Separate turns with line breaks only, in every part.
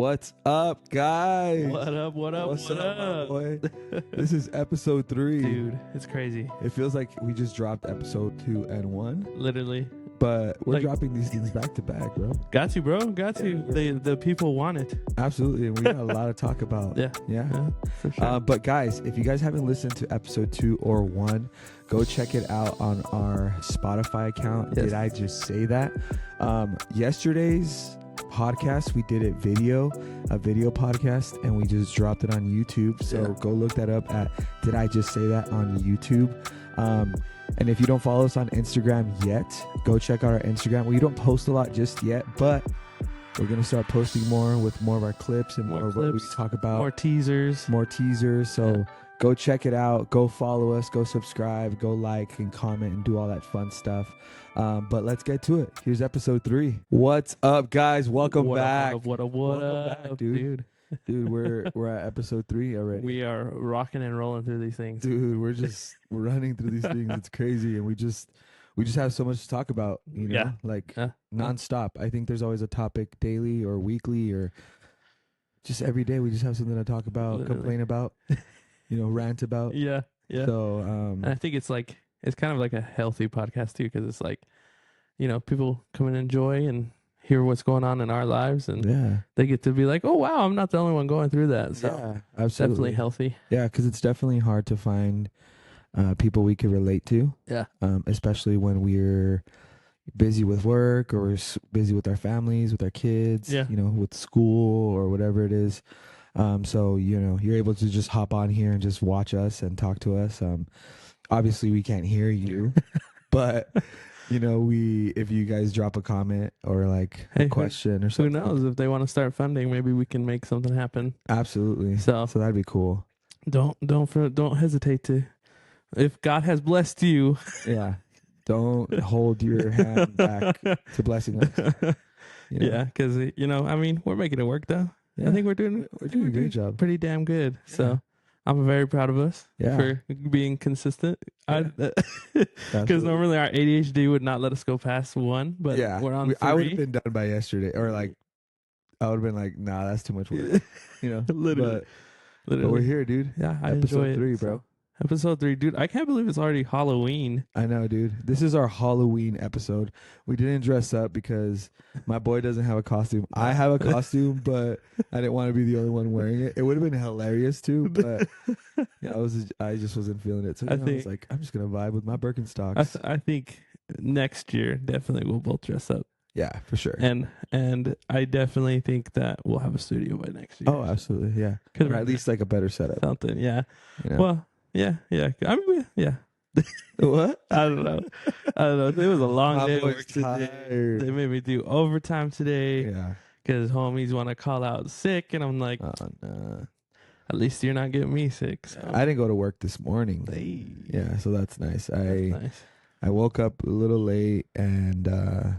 What's up, guys?
What up, what up,
What's
what
up, my
up?
boy? This is episode 3.
Dude, it's crazy.
It feels like we just dropped episode 2 and 1,
Literally.
but we're
Like-
dropping these things back to back, bro.
Got to, bro. Got to. The people want it.
Absolutely, and we got a lot to talk about.
Yeah.
Yeah.
Yeah, for sure.
But guys, if you guys haven't listened to episode 2 or 1, go check it out on our Spotify account.
Yes.
Did I just say that? Yesterday's podcast, we did a video podcast, and we just dropped it on YouTube. So
Yeah.
go look that up at Did I Just Say That on YouTube. And if you don't follow us on Instagram yet, go check out our Instagram. We don't post a lot just yet, but we're gonna start posting more with more of our clips and more of what we
clips,
talk about.
More teasers.
More teasers. So
Yeah.
go check it out. Go follow us. Go subscribe. Go like and comment and do all that fun stuff. But let's get to it. Here's episode 3. What's up, guys? Welcome
What up,
back.
What up,
Welcome back, dude. Dude, we're at episode 3 already.
We are rocking and rolling through these things.
Dude, we're just running through these things. It's crazy, and we just have so much to talk about. You know,
Yeah.
like
Yeah.
nonstop. I think there's always a topic daily or weekly or just every day. We just have something to talk about,
Literally.
complain about, rant about.
Yeah. Yeah.
So,
And I think it's kind of like a healthy podcast too, because it's like, people come and enjoy and hear what's going on in our lives, and
yeah,
they get to be like, oh wow, I'm not the only one going through that. So
yeah,
definitely
absolutely.
healthy.
Yeah, because it's definitely hard to find people we can relate to.
Yeah.
Especially when we're busy with work or busy with our families, with our kids.
Yeah.
With school or whatever it is. So you're able to just hop on here and just watch us and talk to us. Obviously we can't hear you, but if you guys drop a comment or like
Hey,
a question or
Who
something,
knows, if they want to start funding, maybe we can make something happen.
absolutely.
So
So that'd be cool.
don't hesitate to. If God has blessed you,
Yeah. Don't hold your hand back to blessing us.
yeah, because we're making it work though.
Yeah.
I think we're doing
We're doing a great job.
pretty damn good.
Yeah.
So I'm very proud of us
Yeah.
for being consistent.
Yeah.
Because
Absolutely.
normally our ADHD would not let us go past 1, but we're on 3.
I would have been done by yesterday, or like I would have been like, nah, that's too much work.
Literally.
But we're here, dude.
Yeah, I
Episode
enjoy it.
3, bro.
So, episode 3, dude. I can't believe it's already Halloween.
I know, dude. This is our Halloween episode. We didn't dress up because my boy doesn't have a costume. I have a costume, but I didn't want to be the only one wearing it. It would have been hilarious too, but I just wasn't feeling it. So I was
think-
like, I'm just gonna vibe with my Birkenstocks.
I think next year definitely we'll both dress up,
Yeah, for sure.
and I definitely think that we'll have a studio by next year.
Oh, absolutely, yeah.
Could
Or at least like a better setup.
something. Yeah.
You know?
Well, yeah. I mean, yeah.
What?
I don't know. It was a long
My
day. at
boy's
work today.
tired.
They made me do overtime today
Yeah.
because homies want to call out sick, and I'm like,
Oh, no.
at least you're not getting me sick. So.
I didn't go to work this morning.
Hey,
Yeah, so that's nice.
that's nice.
I woke up a little late, and I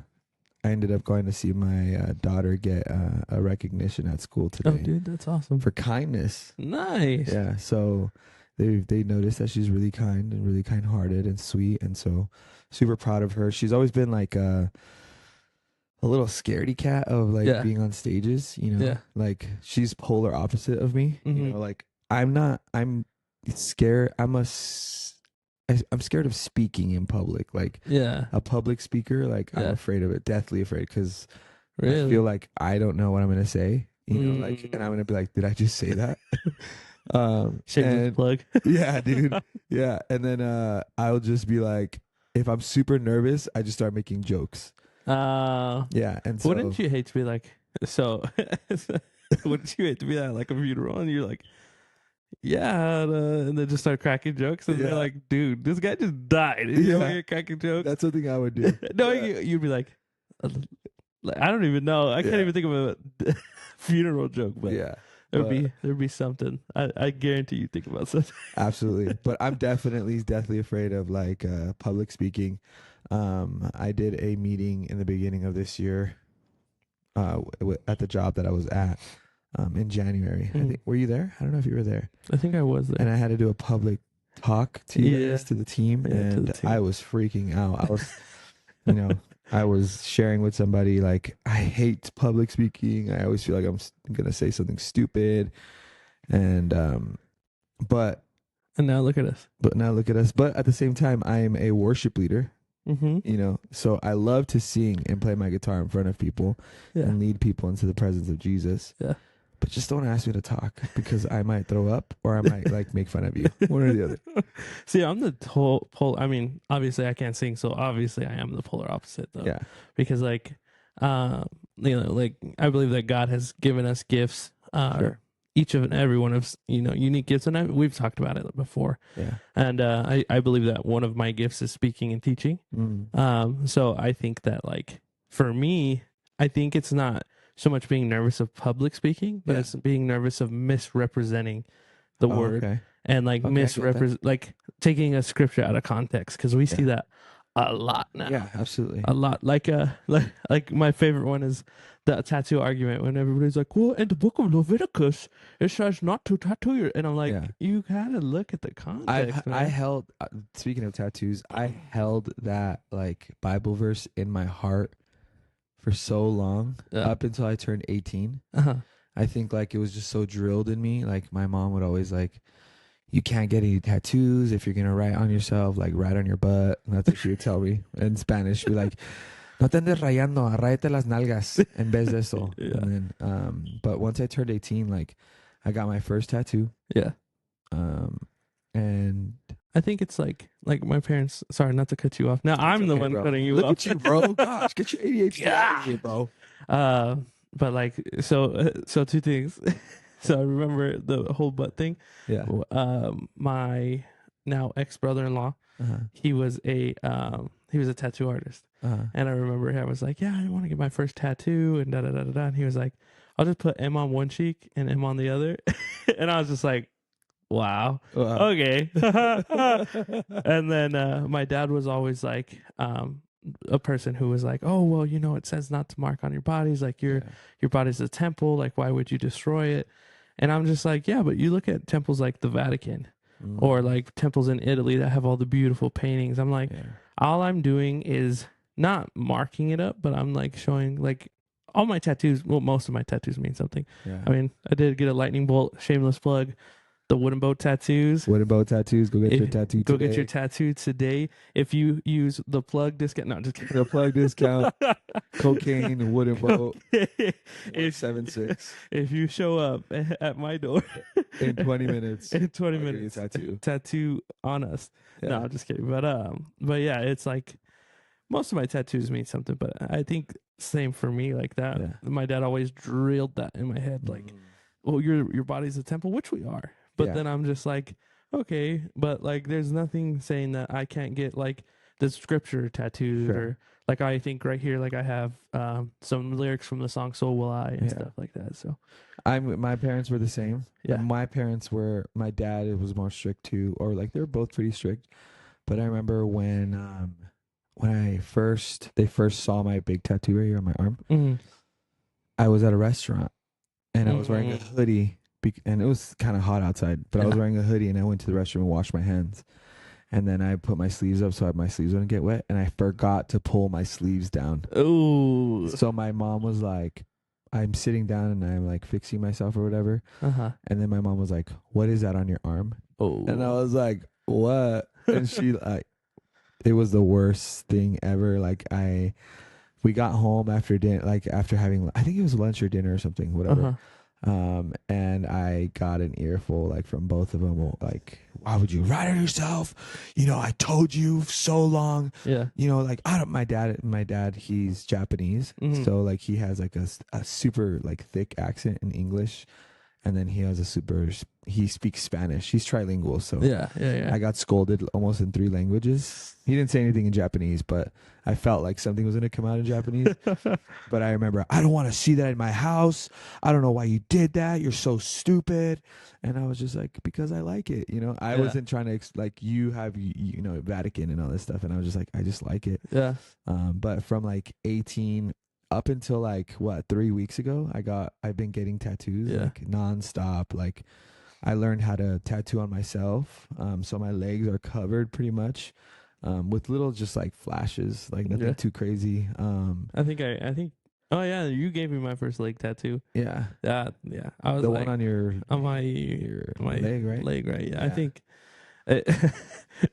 ended up going to see my daughter get a recognition at school
Oh,
today
dude, that's awesome.
for kindness.
Nice.
Yeah, so they noticed that she's really kind and really kind-hearted and sweet, and so super proud of her. She's always been like a little scaredy cat of like
Yeah.
being on stages,
Yeah.
Like she's polar opposite of me.
Mhm.
Like I'm scared. I'm scared of speaking in public, like
Yeah.
a public speaker. Like I'm
Yeah.
afraid of it, deathly afraid, because
Really.
I feel like I don't know what I'm gonna say, like,
Mm.
and I'm gonna be like, did I just say that?
Shameless
and
plug.
yeah, dude, yeah, and then I'll just be like, if I'm super nervous, I just start making jokes. Yeah, and so
Wouldn't you hate to be like, so, wouldn't you hate to be at like a funeral and you're like, yeah, and then just start cracking jokes, and
Yeah.
they're like, dude, this guy just died. And you're
Yeah.
over here cracking jokes.
that's something I would do.
No,
Yeah.
you'd be like, I don't even know. I can't
Yeah.
even think of a funeral joke, but
Yeah,
there'd be something. I guarantee you think about something.
absolutely. But I'm definitely afraid of like public speaking. I did a meeting in the beginning of this year at the job that I was at in January. I
Mm.
think, were you there? I don't know if you were there.
I think I was there.
And I had to do a public talk to you
Yeah.
guys, to the team,
Yeah, to
and
the team.
I was freaking out. I was, you know, I was sharing with somebody like I hate public speaking. I always feel like gonna say something stupid, and but
And now look at us.
now look at us. But at the same time, I am a worship leader.
Mm-hmm.
You know, so I love to sing and play my guitar in front of people
Yeah.
and lead people into the presence of Jesus.
Yeah.
But just don't ask me to talk because I might throw up or I might like make fun of you. One or the other.
See, I'm the whole. I mean, obviously, I can't sing, so obviously, I am the polar opposite, though.
Yeah.
Because, like, like I believe that God has given us gifts.
Sure.
Each of and every one of unique gifts, and we've talked about it before.
Yeah.
And I believe that one of my gifts is speaking and teaching.
Mm.
So I think that, like, for me, I think it's not so much being nervous of public speaking, but
Yeah.
it's being nervous of misrepresenting the
Oh,
word.
Okay.
And like
Okay, I get
misrepresent, like taking a scripture out of context, because we see that a lot now.
Yeah, absolutely.
A lot. Like my favorite one is the tattoo argument when everybody's like, "Well, in the book of Leviticus, it says not to tattoo your," and I'm like,
Yeah.
"You gotta look at the context."
I held speaking of tattoos, I held that like Bible verse in my heart for so long up until I turned 18.
Uh-huh.
I think like it was just so drilled in me. Like my mom would always like, you can't get any tattoos if you're gonna write on yourself, like write on your butt. And that's what she would tell me in Spanish. She'd be like, no te andes rayando, arráyate las nalgas en vez de eso.
Yeah.
And then but once I turned 18, like I got my first tattoo.
Yeah.
And
I think it's like my parents. Sorry, not to cut you off. Now I'm the
okay,
one
bro.
cutting you
Look
off.
at you, bro. Gosh, get your ADHD out of here, bro.
But like, so two things. So I remember the whole butt thing.
Yeah.
My now ex brother-in-law, he was a tattoo artist, and I remember I was like, yeah, I want to get my first tattoo, and da da da da da. And he was like, I'll just put M on one cheek and M on the other, and I was just like, wow, okay. And then my dad was always like, a person who was like, oh well, it says not to mark on your bodies, like your body's a temple, like why would you destroy it? And I'm just like, yeah, but you look at temples like the Vatican or like temples in Italy that have all the beautiful paintings. I'm like, all I'm doing is not marking it up, but I'm like showing like all my tattoos. Well, most of my tattoos mean something. I mean, I did get a lightning bolt, shameless plug. The wooden boat tattoos.
Wooden boat tattoos. Go get your tattoo
Go
today.
get your tattoo today. If you use the plug discount. No, just kidding.
The plug discount. Cocaine, wooden boat. 176.
If you show up at my door
in 20 minutes.
In 20
I'll give
minutes.
you a tattoo.
Tattoo on us.
Yeah.
No, I'm just kidding. But yeah, it's like most of my tattoos mean something, but I think same for me like that.
Yeah.
My dad always drilled that in my head, like, well, your body's a temple, which we are. But then I'm just like, okay, but like there's nothing saying that I can't get like the scripture tattooed or like I think right here, like I have some lyrics from the song "So Will I" and stuff like that. So
my parents were the same.
Yeah.
My dad was more strict too, or like they were both pretty strict. But I remember when they first saw my big tattoo right here on my arm, I was at a restaurant and I was wearing a hoodie. And it was kind of hot outside, but I was wearing a hoodie and I went to the restroom and washed my hands. And then I put my sleeves up so my sleeves wouldn't get wet. And I forgot to pull my sleeves down.
Oh.
So my mom was like, I'm sitting down and I'm like fixing myself or whatever. And then my mom was like, what is that on your arm?
Oh.
And I was like, what? And she like, it was the worst thing ever. Like we got home after dinner, like after having, I think it was lunch or dinner or something, whatever. And I got an earful like from both of them, like, why would you write on yourself? I told you so long.
Yeah.
Like my dad, he's Japanese. So like he has like a super like thick accent in English. And then he has he speaks Spanish. He's trilingual. So
yeah.
I got scolded almost in 3 languages. He didn't say anything in Japanese, but I felt like something was going to come out in Japanese. But I remember, I don't want to see that in my house. I don't know why you did that. You're so stupid. And I was just like, because I like it. I wasn't trying to, like, you have, Vatican and all this stuff. And I was just like, I just like it.
Yeah.
But from like 18 up until like 3 weeks ago, I've been getting tattoos like nonstop. Like I learned how to tattoo on myself. So my legs are covered pretty much. with little just like flashes, like nothing
Yeah.
too crazy.
I think. Oh yeah, you gave me my first leg tattoo.
Yeah,
Yeah. I was
the
like
one on your
my
leg, right?
Leg, right? Yeah. I
Yeah.
think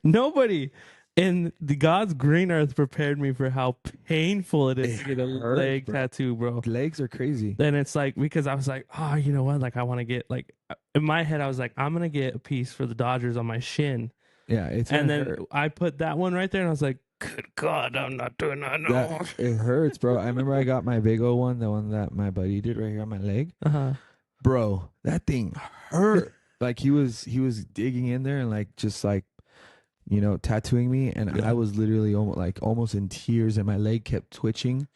nobody in the God's green earth prepared me for how painful it is to get a
hurts,
leg
bro.
tattoo, bro.
Legs are crazy.
Then it's like, because I was like, oh, you know what? Like, I want to get, like, in my head, I was like, I'm gonna get a piece for the Dodgers on my shin.
Yeah, it's
And
gonna
then
hurt.
I put that one right there, and I was like, good God, I'm not doing that. No.
That it hurts, bro. I remember I got my big O one, the one that my buddy did right here on my leg.
Uh-huh.
Bro, that thing hurt. Like he was digging in there and like just like, you know, tattooing me, and
Yeah.
I was literally almost in tears, and my leg kept twitching,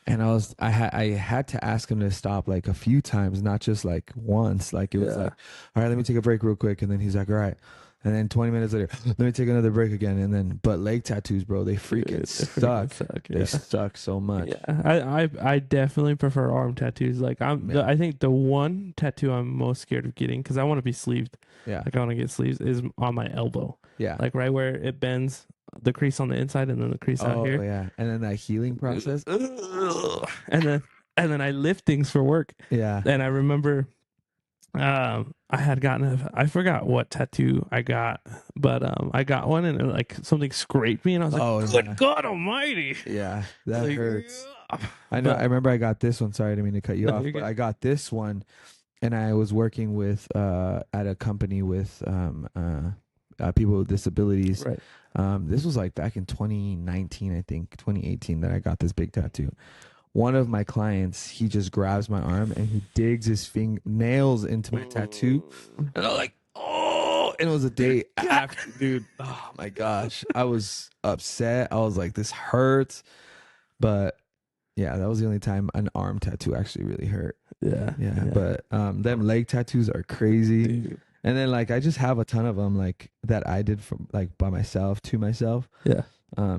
and I had to ask him to stop like a few times, not just like once. Like it was
Yeah.
like, all right, let me take a break real quick, and then he's like, all right. And then 20 minutes later, let me take another break again. And then, but leg tattoos, bro, they freaking
Dude,
suck.
Yeah.
They suck so much.
Yeah, I definitely prefer arm tattoos. Like I think the one tattoo I'm most scared of getting, because I want to be sleeved.
Yeah.
Like I want to get sleeves, is on my elbow.
Yeah.
Like right where it bends, the crease on the inside and then the crease out here.
Oh yeah. And then that healing process.
And then I lift things for work.
Yeah.
And I remember I had gotten I forgot what tattoo I got, but I got one and like something scraped me and I was like,
Oh,
good
yeah.
God almighty.
Yeah. That
Like,
hurts. I know. I remember I got this one. Sorry, I didn't mean to cut you
No,
off,
you're
but
good.
I got this one, and I was working with at a company with people with disabilities.
Right.
This was like back in 2019, I think 2018, that I got this big tattoo. One of my clients, he just grabs my arm and he digs his nails into my tattoo, and I was like, oh! And it was a day after, dude. Oh my gosh, I was upset. I was like, this hurts, but. Yeah, that was the only time an arm tattoo actually really hurt.
Yeah.
Yeah. But them leg tattoos are crazy.
Dude.
And then like I just have a ton of them like that I did from like by myself to myself.
Yeah.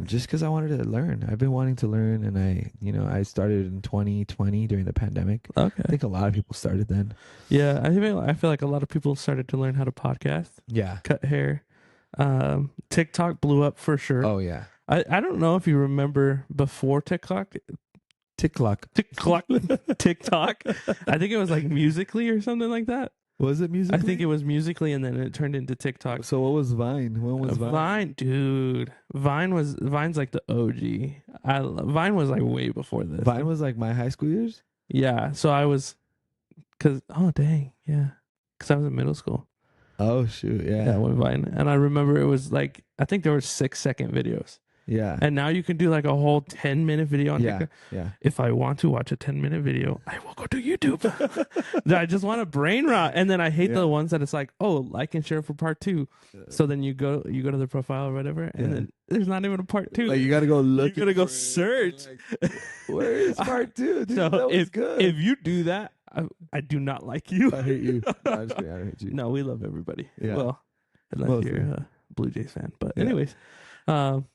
Just because I wanted to learn. I've been wanting to learn, and I started in 2020 during the pandemic.
Okay.
I think a lot of people started then.
Yeah, I feel like a lot of people started to learn how to podcast,
Yeah.
cut hair. TikTok blew up for sure.
Oh yeah.
I don't know if you remember before TikTok.
TikTok.
TikTok. I think it was like Musically or something like that.
Was it music?
I think it was Musically, and then it turned into TikTok.
So what was Vine? When was Vine?
Vine, dude. Vine's like the OG. Vine was like way before this.
Vine was like my high school years.
Yeah. So I was, because I was in middle school.
Oh shoot!
Yeah, when Vine, and I remember it was like, I think there were 6-second videos.
Yeah.
And now you can do like a whole 10-minute video on TikTok.
Yeah.
If I want to watch a 10-minute video, I will go to YouTube. I just want a brain rot. And then I hate the ones that it's like, oh, like and share for part 2. So then you go to the profile or whatever, and then there's not even a part 2.
Like you gotta go look.
You gotta go search.
Like, where is part 2? Dude,
So
that was good.
if you do that, I do not like you.
I hate you. No, I'm just kidding. I don't hate you.
No, we love everybody.
Yeah.
Well, unless
Mostly.
you're a Blue Jays fan. But
Yeah.
anyways,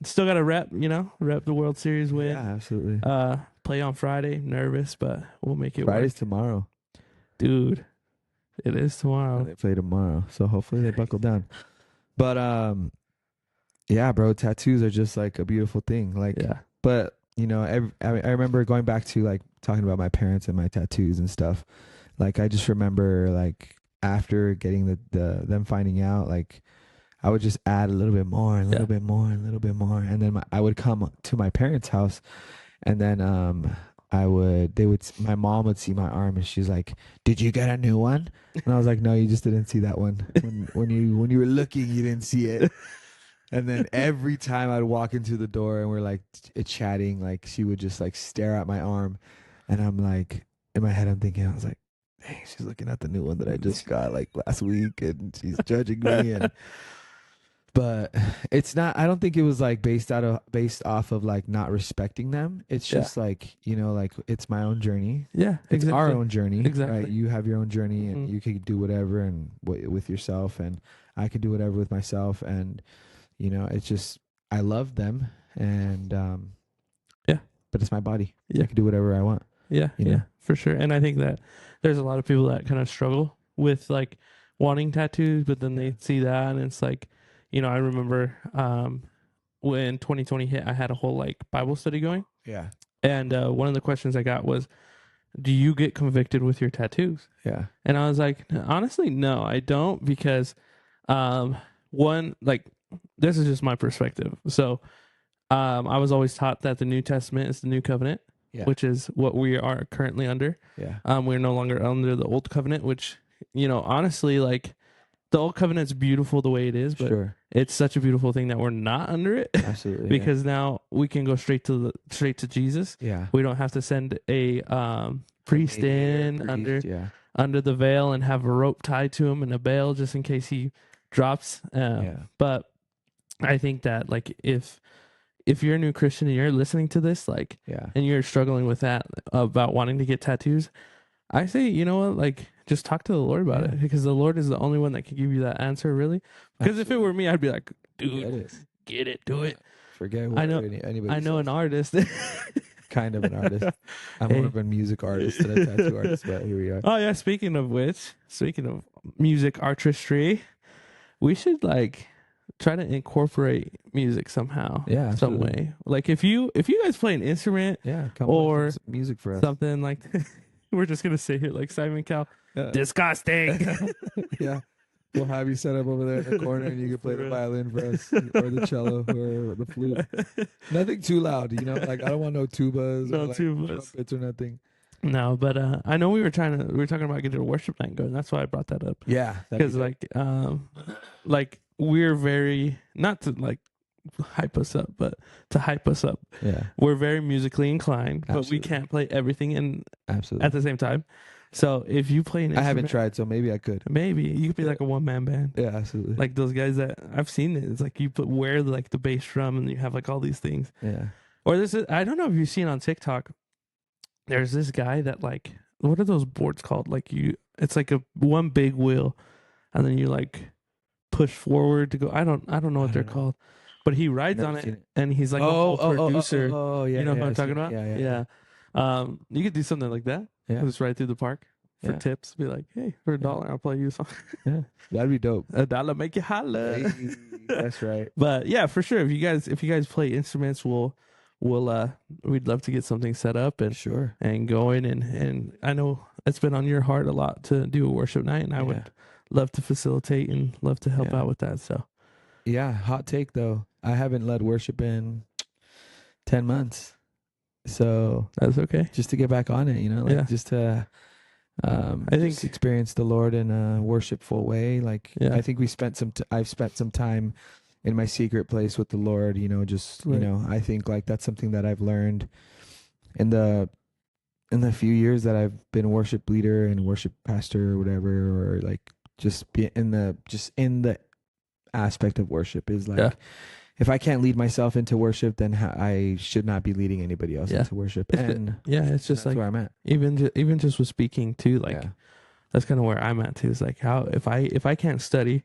still got to rep the World Series win.
Yeah, absolutely.
Play on Friday. Nervous, but we'll make it
Friday's
work.
tomorrow.
Dude, it is tomorrow.
They play tomorrow, so hopefully they buckle down. But yeah, bro, tattoos are just like a beautiful thing. Like,
Yeah.
but I remember going back to like talking about my parents and my tattoos and stuff. Like, I just remember like after getting them finding out, like I would just add a little bit more, and a little bit more, and a little bit more, and then I would come to my parents' house, and then my mom would see my arm, and she's like, "Did you get a new one?" And I was like, "No, you just didn't see that one. When you were looking, you didn't see it." And then every time I'd walk into the door and we're like chatting, like she would just like stare at my arm, and I'm like, in my head, I'm thinking, I was like, dang, she's looking at the new one that I just got like last week, and she's judging me. And but it's not. I don't think it was like based off of like not respecting them. It's just like like it's my own journey.
Yeah,
It's our own journey.
Exactly.
Right? You have your own journey, and you can do whatever and with yourself, and I can do whatever with myself, and it's just I love them, and but it's my body.
Yeah.
I can do whatever I want.
Yeah,
Yeah,
for sure. And I think that there's a lot of people that kind of struggle with like wanting tattoos, but then they see that and it's like, I remember when 2020 hit, I had a whole like Bible study going.
Yeah.
And one of the questions I got was, do you get convicted with your tattoos?
Yeah.
And I was like, honestly, no, I don't, because one, like, this is just my perspective. So I was always taught that the New Testament is the new covenant, which is what we are currently under.
Yeah.
We're no longer under the old covenant, which, honestly, like, the old covenant's beautiful the way it is, but it's such a beautiful thing that we're not under it.
Absolutely.
Because now we can go straight to Jesus.
Yeah.
We don't have to send a priest in under the veil and have a rope tied to him and a veil just in case he drops. But I think that, like, if you're a new Christian and you're listening to this, like, and you're struggling with that about wanting to get tattoos, I say, you know what, like, just talk to the Lord about it, because the Lord is the only one that can give you that answer, really. Because if it were me, I'd be like, dude, get it, do it.
Forget what anybody
I know
says.
an artist.
Kind of an artist. I'm more of a music artist than a tattoo artist, but here we are.
Oh, yeah. Speaking of music artistry, we should, like, try to incorporate music somehow.
Yeah,
some way. Like, if you guys play an instrument,
come
or
up with some music for us,
something like, we're just gonna sit here like Simon Cowell. Disgusting.
Yeah. We'll have you set up over there in the corner, and you can play the violin for us, or the cello, or the flute. Nothing too loud, Like, I don't want no tubas, or like trumpets or nothing.
No, but I know we were talking about getting a worship night going. That's why I brought that up.
Yeah,
because like we're very, not to like hype us up, but to hype us up.
Yeah,
we're very musically inclined, but we can't play everything at the same time. So if you play an instrument,
I haven't tried, so maybe I could.
Maybe you could be like a one-man band.
Yeah, absolutely.
Like those guys that I've seen it. It's like you wear like the bass drum and you have like all these things.
Yeah.
Or I don't know if you've seen on TikTok. There's this guy that, like, what are those boards called? Like, it's like one big wheel, and then you like push forward to go. I don't know what they're called, but he rides on it, and he's like a producer.
Oh, yeah.
You know what I'm talking about?
Yeah.
You could do something like that.
Yeah.
Just ride through the park for tips. Be like, hey, for $1, I'll play you a song.
Yeah, that'd be dope.
$1 make you holla.
Hey, that's right.
But yeah, for sure. If you guys play instruments, we'd love to get something set up and going, and I know it's been on your heart a lot to do a worship night, and I would love to facilitate and love to help out with that. So
hot take though, I haven't led worship in 10 months, so
that's okay.
Just to get back on it, just to I think just experience the Lord in a worshipful way. Like I think I've spent some time in my secret place with the Lord, I think like that's something that I've learned in the few years that I've been a worship leader and worship pastor or whatever, or like just be in the aspect of worship is like, if I can't lead myself into worship, then I should not be leading anybody else into worship.
It's just like
where I'm at.
Even just with speaking too, like that's kind of where I'm at too. Is like, how if I can't study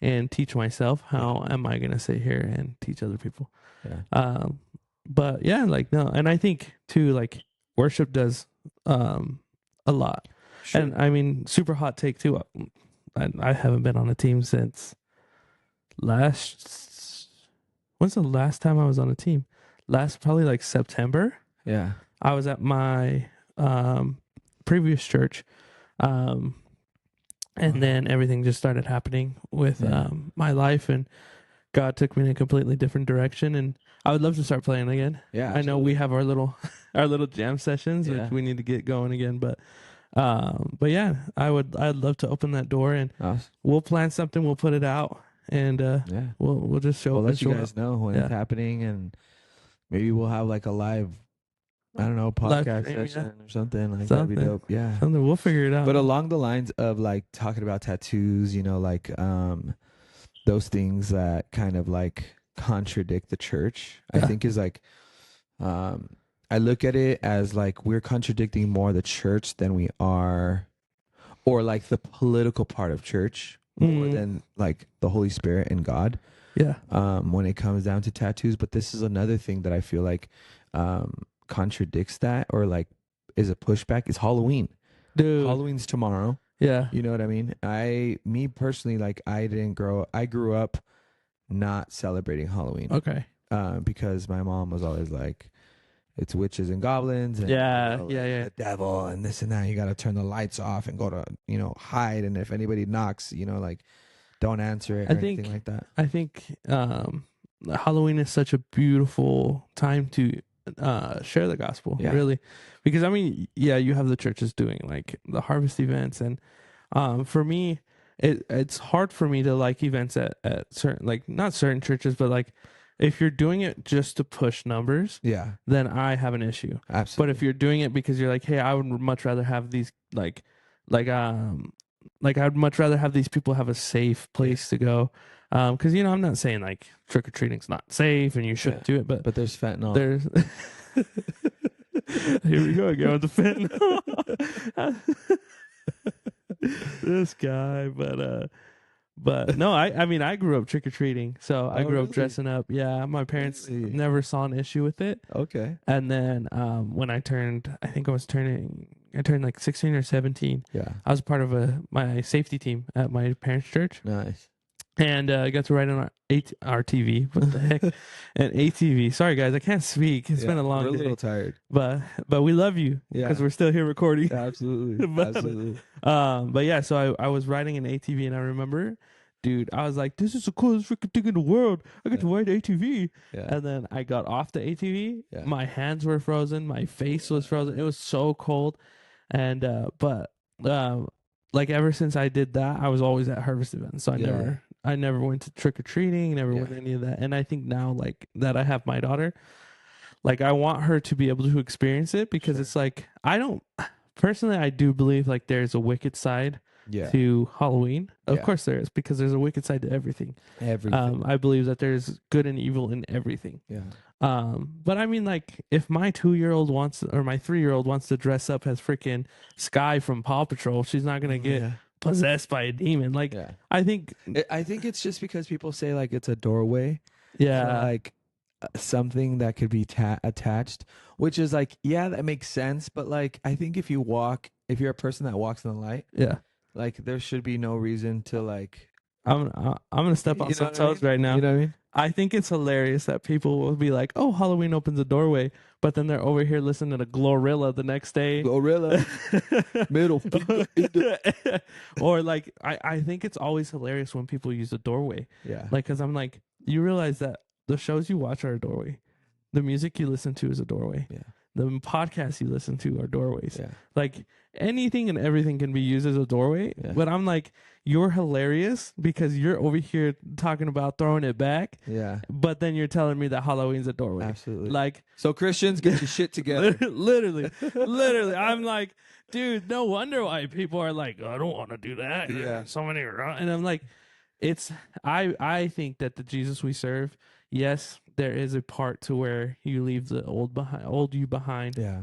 and teach myself, how am I going to sit here and teach other people?
Yeah.
But yeah, like, no. And I think too, like, worship does, a lot. Sure. And I mean, super hot take too. I haven't been on a team since when's the last time I was on a team? Probably like September.
Yeah.
I was at my, previous church. And then everything just started happening with my life, and God took me in a completely different direction. And I would love to start playing again.
Yeah,
absolutely. I know we have our little jam sessions, which we need to get going again. But yeah, I'd love to open that door, and we'll plan something. We'll put it out, and we'll just show.
We'll let you guys know when it's happening, and maybe we'll have like a live, I don't know, podcast session or something. Like, that'd be dope. Yeah.
Something, we'll figure it out.
But along the lines of like talking about tattoos, like those things that kind of like contradict the church, I think is like, I look at it as like we're contradicting more the church than we are, or like the political part of church more than like the Holy Spirit and God.
Yeah.
When it comes down to tattoos. But this is another thing that I feel like, contradicts that, or like is a pushback, is Halloween.
Dude,
Halloween's tomorrow.
Yeah.
You know what I mean? Me personally, like I grew up not celebrating Halloween.
Okay.
because my mom was always like, it's witches and goblins and the devil and this and that. You got to turn the lights off and go to, hide. And if anybody knocks, like, don't answer it or anything like that.
I think Halloween is such a beautiful time to share the gospel, really, because I mean, you have the churches doing like the harvest events, and for me, it's hard for me to like events at certain, like, not certain churches, but like if you're doing it just to push numbers, then I have an issue.
Absolutely.
But if you're doing it because you're like, hey, I would much rather have these like I'd much rather have these people have a safe place to go. Because I'm not saying like trick or treating's not safe and you shouldn't do it, but
there's fentanyl.
There's here we go again with the fentanyl. This guy, but no, I mean I grew up trick or treating, so I grew up dressing up. Yeah, my parents never saw an issue with it.
Okay.
And then when I turned like 16 or 17.
Yeah.
I was part of my safety team at my parents' church.
Nice.
And I got to ride on our RTV. What the heck? An ATV. Sorry guys, I can't speak. It's been a long day.
We're a little tired.
But we love you because we're still here recording.
Yeah, absolutely. Absolutely.
But yeah, so I was riding an ATV, and I remember, dude, I was like, this is the coolest freaking thing in the world. I get to ride an ATV. Yeah. And then I got off the ATV. Yeah. My hands were frozen. My face was frozen. It was so cold. And like ever since I did that, I was always at harvest events. So I never went to trick or treating, never went to any of that. And I think now, like, that I have my daughter, like, I want her to be able to experience it, because it's like, I do believe like there's a wicked side to Halloween. Of course there is, because there's a wicked side to everything. I believe that there's good and evil in everything. But I mean, like, if my 2-year-old or my 3-year-old wants to dress up as freaking Sky from Paw Patrol, she's not gonna get possessed by a demon. Like, I think
it's just because people say like it's a doorway. Like something that could be attached, which is like, that makes sense. But like, I think if you're a person that walks in the light, like, there should be no reason to like.
I'm gonna step on some toes right now.
You know what I mean?
I think it's hilarious that people will be like, "Oh, Halloween opens a doorway," but then they're over here listening to Glorilla the next day.
Glorilla, middle,
or like, I think it's always hilarious when people use a doorway.
Yeah,
like, because I'm like, you realize that the shows you watch are a doorway, the music you listen to is a doorway. Yeah. The podcasts you listen to are doorways. Yeah. Like, anything and everything can be used as a doorway. Yeah. But I'm like, you're hilarious because you're over here talking about throwing it back. Yeah. But then you're telling me that Halloween's a doorway.
Absolutely.
Like,
so Christians, get your shit together.
Literally. I'm like, dude, no wonder why people are like, I don't want to do that. Yeah. So many around. And I'm like, I think that the Jesus we serve, yes, there is a part to where you leave the old you behind. Yeah.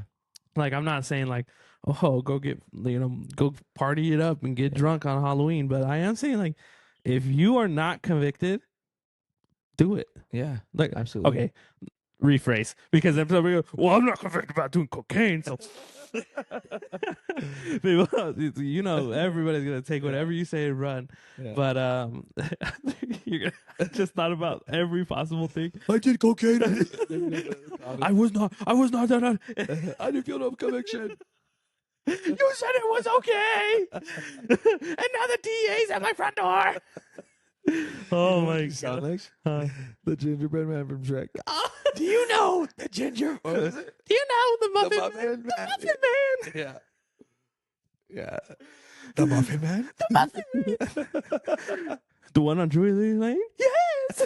Like, I'm not saying like, oh, go party it up and get drunk on Halloween. But I am saying, like, if you are not convicted, do it.
Yeah.
Like,
absolutely.
Okay. Rephrase, because then somebody goes, well, I'm not convicted about doing cocaine, so people, everybody's gonna take whatever you say and run. Yeah. But you're gonna just thought about every possible thing.
I did cocaine.
I was not done.
I didn't feel no conviction.
You said it was okay, and now the DA's at my front door. Oh my God!
Like? The gingerbread man from Shrek.
Do you know the ginger?
What is it?
Do you know the Muffin
Man?
The Muffin Man.
Yeah. Yeah. The Muffin Man?
The Muffin Man. The one on Drury Lane? Yes.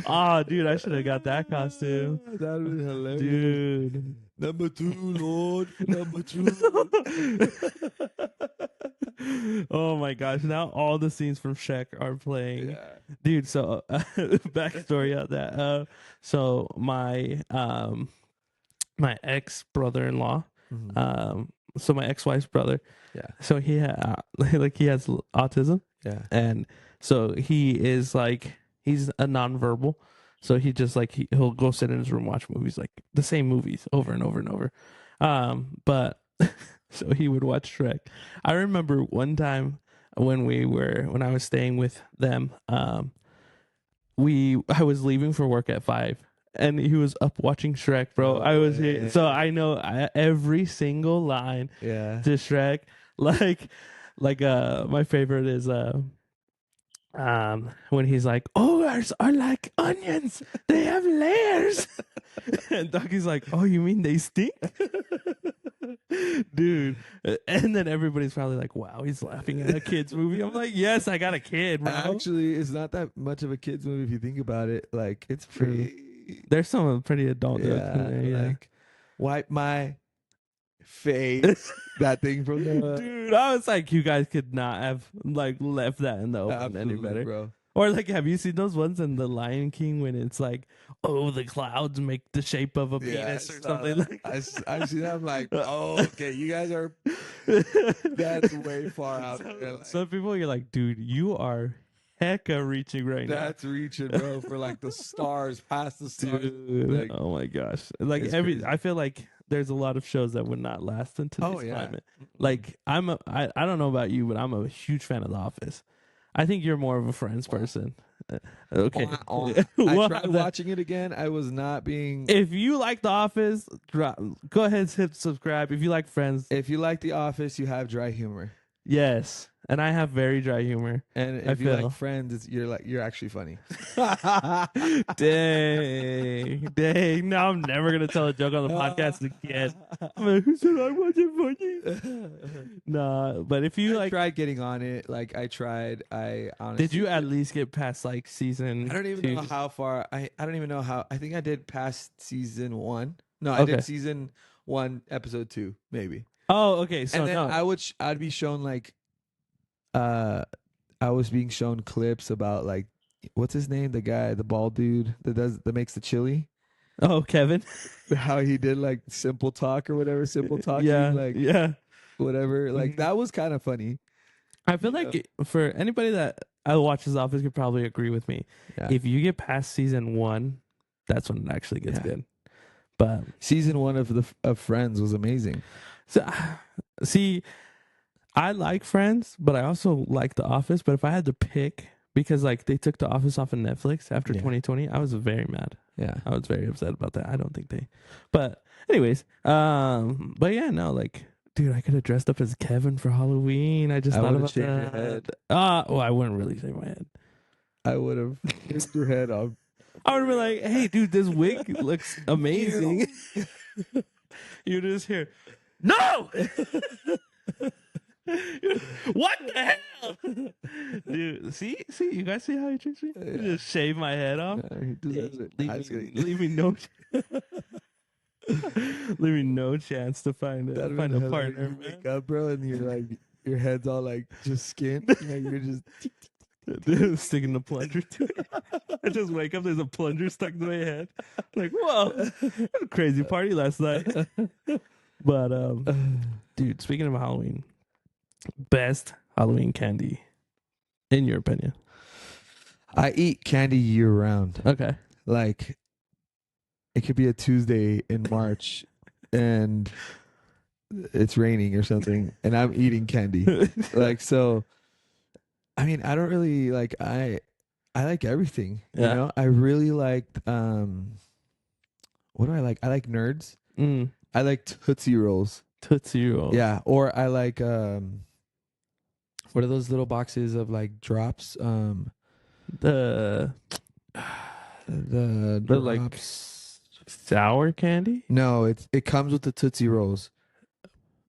Oh, dude, I should have got that costume.
That would be hilarious.
Dude.
Number 2, Lord. Number 2.
Oh my gosh! Now all the scenes from Shrek are playing, dude. So backstory on that. So my my ex brother-in-law, so my ex-wife's brother, so he had he has autism, and so he is like, he's a nonverbal. So he just like he'll go sit in his room, watch movies, like the same movies over and over and over. But so he would watch Shrek. I remember one time when I was staying with them, I was leaving for work at 5. And he was up watching Shrek, bro. I was here, so I know every single line
Yeah.
to Shrek. Like my favorite is when he's like, ogres are like onions, they have layers. And Ducky's like, oh, you mean they stink? Dude. And then everybody's probably like, wow, he's laughing at a kid's movie. I'm like, yes, I got a kid, bro.
Actually, it's not that much of a kid's movie if you think about it. Like, it's pretty.
There's some pretty adult jokes in there, yeah.
Like, wipe my face. That thing from the.
Dude, I was like, you guys could not have like left that in the open any better,
bro.
Or like, have you seen those ones in The Lion King when it's like, oh, the clouds make the shape of a penis or something like that?
I've seen that. I'm like, oh, okay, you guys are. That's way far out there. Like,
some people, you're like, dude, you are hecka reaching right now.
That's reaching, bro, for like the stars, past the stars.
Dude,
Like,
oh my gosh. Like
crazy.
I feel like there's a lot of shows that would not last in today's climate. Like I don't know about you, but I'm a huge fan of The Office. I think you're more of a Friends person. Okay.
I tried watching it again. I was not being.
If you like The Office, go ahead and hit subscribe. If you like Friends,
If you like The Office, you have dry humor.
yes. And I have very dry humor.
And if you like Friends, you're actually funny.
Dang. Now I'm never gonna tell a joke on the podcast again. Who said I wasn't funny? Nah, but if you
I tried getting on it. Like I honestly
did you at least get past like season?
I don't even
2?
know how far. I don't even know how. I think I did past season 1. No, I did season 1, episode 2, maybe.
Oh, okay. So
and then
no.
I'd be shown like, I was being shown clips about like, what's his name? The guy, the bald dude that makes the chili.
Oh, Kevin.
How he did like simple talk or whatever, simple talk.
Yeah,
like whatever. Like that was kind of funny.
I feel like for anybody that watches Office could probably agree with me.
Yeah.
If you get past season 1, that's when it actually gets good. But
season 1 of Friends was amazing.
So, see, I like Friends, but I also like The Office. But if I had to pick, because like they took The Office off of Netflix after 2020, I was very mad.
Yeah,
I was very upset about that. I don't think they. But anyways, but yeah, no, like, dude, I could have dressed up as Kevin for Halloween. I just thought about
shaved
that.
your head.
Well, I wouldn't really shave my head.
I would have shaved your head off.
I would have been like, hey, dude, this wig looks amazing. You just hear, no! What the hell? Dude, see, you guys see how he treats me? Yeah. Just shave my head off.
He deserves it.
Leave me no leave me no chance to find a partner.
You wake up, bro, and you're like, your head's all like just skin. Like you're just
sticking the plunger to it. I just wake up, there's a plunger stuck to my head. Like, whoa, it was a crazy party last night. But dude, speaking of Halloween, best Halloween candy, in your opinion?
I eat candy year round.
Okay.
Like, it could be a Tuesday in March, and it's raining or something, and I'm eating candy. Like, so. I mean, I don't really like. I like everything. You know, I really like. What do I like? I like Nerds. I like Tootsie Rolls.
Tootsie Rolls.
Yeah, or I like what are those little boxes of like drops?
The like sour candy?
No, it comes with the Tootsie Rolls.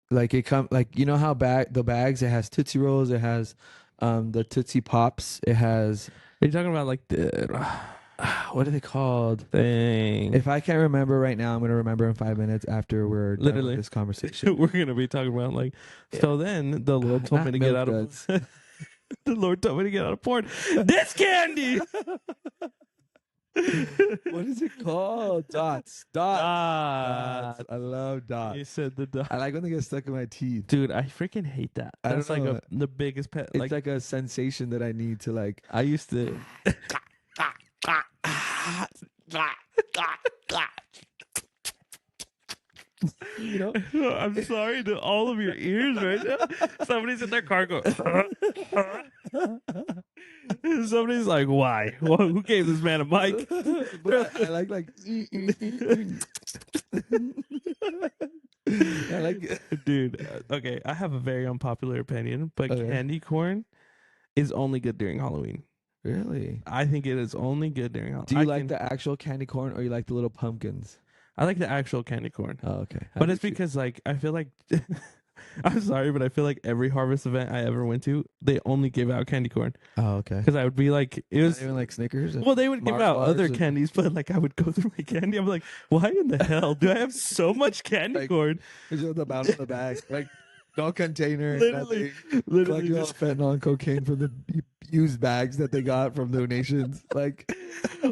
Like you know how the bags, it has Tootsie Rolls, it has the Tootsie Pops, it has.
Are you talking about like the
what are they called?
Thing.
If I can't remember right now, I'm gonna remember in 5 minutes after we're done with this conversation.
We're gonna be talking about like. So then the Lord told me to get out of. The Lord told me to get out of porn. This candy.
What is it called? Dots. I love dots.
You said the dots.
I like when they get stuck in my teeth.
Dude, I freaking hate that. That's like the biggest pet.
It's like a sensation that I need to like.
I used to. You know, I'm sorry to all of your ears right now. Somebody's in their car going. Somebody's like, why? Well, who gave this man a mic?
But I like I like it.
Dude, okay, I have a very unpopular opinion, but
Okay.
candy corn is only good during Halloween.
Really?
I think it is only good during Halloween.
Do you like the actual candy corn or you like the little pumpkins?
I like the actual candy corn.
Oh, okay.
But it's because, like, I feel like I'm sorry, but I feel like every harvest event I ever went to, they only gave out candy corn.
Oh, okay.
Because I would be like, it was
Not even like Snickers.
well, they would give
Mars
out
bars
other
and-
candies, but like I would go through my candy. I'm like, why in the hell do I have so much candy
Like,
corn?
It's just the amount of the bag, like no container,
Literally,
nothing.
literally
Like all
just
fentanyl and cocaine from the used bags that they got from donations. Like,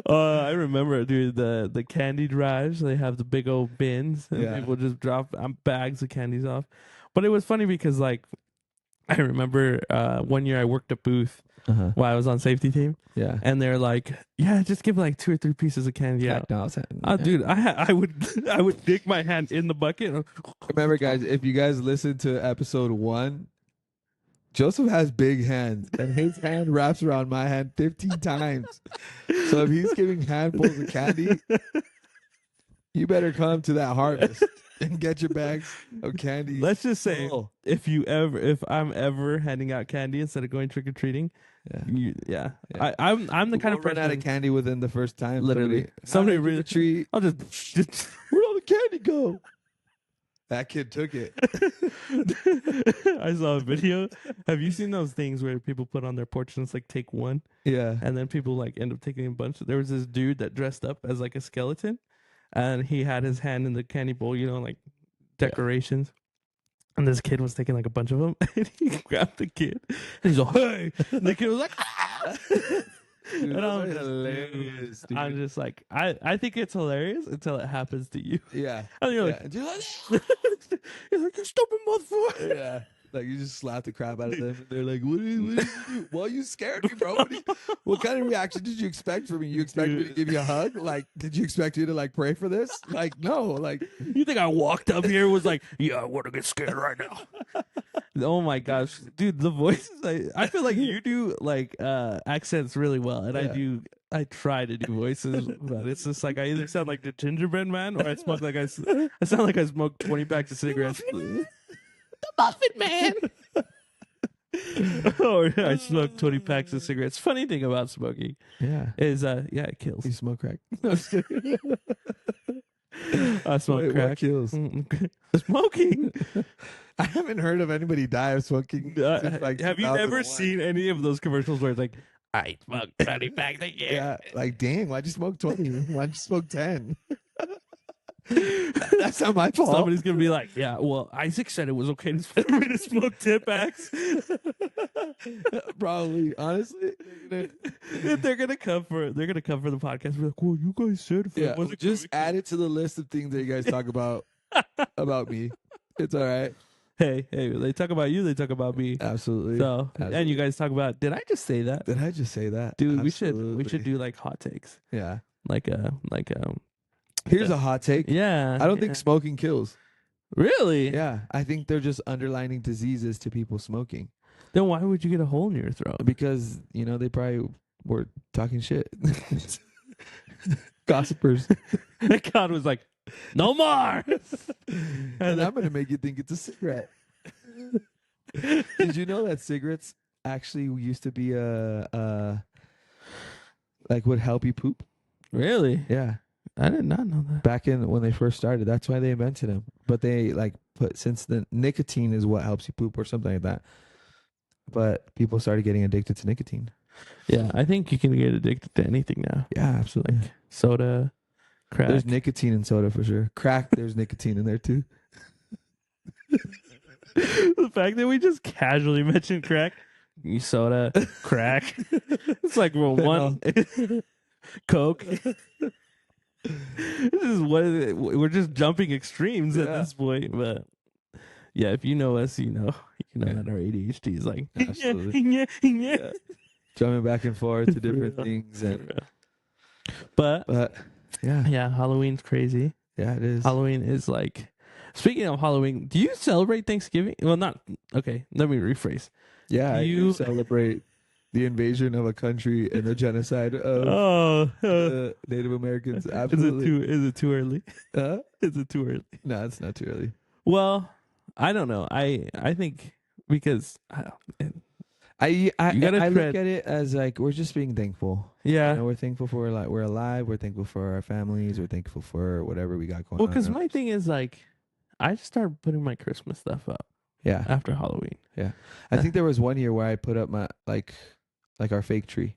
I remember, dude, the candy drives. They have the big old bins, and
Yeah.
people just drop bags of candies off. But it was funny because, like, I remember one year I worked a booth while I was on safety team,
yeah.
and they're like, "Yeah, just give like 2 or 3 pieces of candy out." Oh, dude, I would dig my hand in the bucket. And
Remember, guys, if you guys listen to episode 1, Joseph has big hands, and his hand wraps around my hand 15 times. So if he's giving handfuls of candy, you better come to that harvest and get your bags of candy.
Let's just say,
full.
if I'm ever handing out candy instead of going trick or treating,
Yeah.
I'm the
We
kind
won't
of
run
person.
out of candy within the first time.
Literally.
Somebody
Somebody
really treat.
I'll just
Where'd all the candy go? That kid took it.
I saw a video. Have you seen those things where people put on their porch and it's like take one,
Yeah.
and then people like end up taking a bunch? There was this dude that dressed up as like a skeleton, and he had his hand in the candy bowl, like decorations. And this kid was taking like a bunch of them, and he grabbed the kid, and he's like, "Hey!" And the kid was like, "Ah!"
Dude,
And I'm
that's
just,
hilarious, dude.
I'm just like, I think it's hilarious until it happens to you.
Yeah.
And you're
Yeah.
like,
Dude,
you're like, you stupid motherfucker.
yeah. Like you just slap the crap out of them, and they're like, "What did you do? Well, you scared me, bro. What kind of reaction did you expect from me? You expect me to give you a hug? Like, did you expect you to like pray for this? Like, no. Like,
You think I walked up here and was like, yeah, I want to get scared right now. Oh my gosh, dude, the voices. I feel like you do like accents really well, and
Yeah.
I try to do voices, but it's just like I either sound like the gingerbread man or I smoke like I sound like I smoked 20 packs of cigarettes. The Muffin Man. Or I smoked 20 packs of cigarettes. Funny thing about smoking
yeah,
is it kills.
you smoke crack. No, I'm just kidding.
I smoke
Wait,
crack.
what kills?
Smoking.
I haven't heard of anybody die of smoking. since, like,
Have you ever
2001.
seen any of those commercials where it's like, I smoke 20 packs a year?
Yeah, like, dang, why'd you smoke 20? Why'd you smoke 10? That's not my fault.
Somebody's gonna be like, yeah, well, Isaac said it was okay for me to smoke 10 packs.
Probably, honestly.
They're gonna come for the podcast. And be like, well, you guys said if
Yeah,
it wasn't
just
coming-
add it to the list of things that you guys talk about me. It's all right.
Hey, they talk about you, they talk about me.
Absolutely.
So and you guys talk about. Did I just say that,
Did I just say that?
dude? We
Absolutely.
should do like hot takes,
Yeah.
like
Here's a hot take.
yeah.
I don't think smoking kills.
really.
Yeah, I think they're just underlining diseases to people smoking
Then why would you get a hole in your throat?
because they probably were talking shit. Gossipers.
And God was like, no more.
And I'm gonna make you think it's a cigarette. Did you know that cigarettes actually used to be like would help you poop?
Really?
Yeah,
I did not know that.
back in when they first started, that's why they invented them. But they like put since the nicotine is what helps you poop or something like that. But people started getting addicted to nicotine.
Yeah, I think you can get addicted to anything now.
Yeah, absolutely.
Like soda, crack.
There's nicotine in soda for sure. Crack, there's nicotine in there too.
The fact that we just casually mentioned crack, soda, crack. It's like one Coke. This is we're just jumping extremes at
Yeah.
this point, but yeah, if you know us, you know
Yeah.
that our ADHD is like
Absolutely.
yeah.
Jumping back and forth to
For
different
real.
things,
But
but yeah,
yeah, Halloween's crazy.
yeah, it is.
Halloween is like. Speaking of Halloween, do you celebrate Thanksgiving? Well, not okay. Let me rephrase.
Yeah, I do
You-
celebrate the invasion of a country and the genocide of Native Americans. Absolutely.
Is it too early?
Huh?
Is it too early?
No, it's not too early.
Well, I don't know. I think because
I
gotta
look at it as like we're just being thankful.
yeah.
You know, we're thankful for like we're alive. We're thankful for our families. We're thankful for whatever we got going
Well,
on.
because my thing is like, I just started putting my Christmas stuff up
Yeah,
after Halloween.
I think there was one year where I put up my like our fake tree.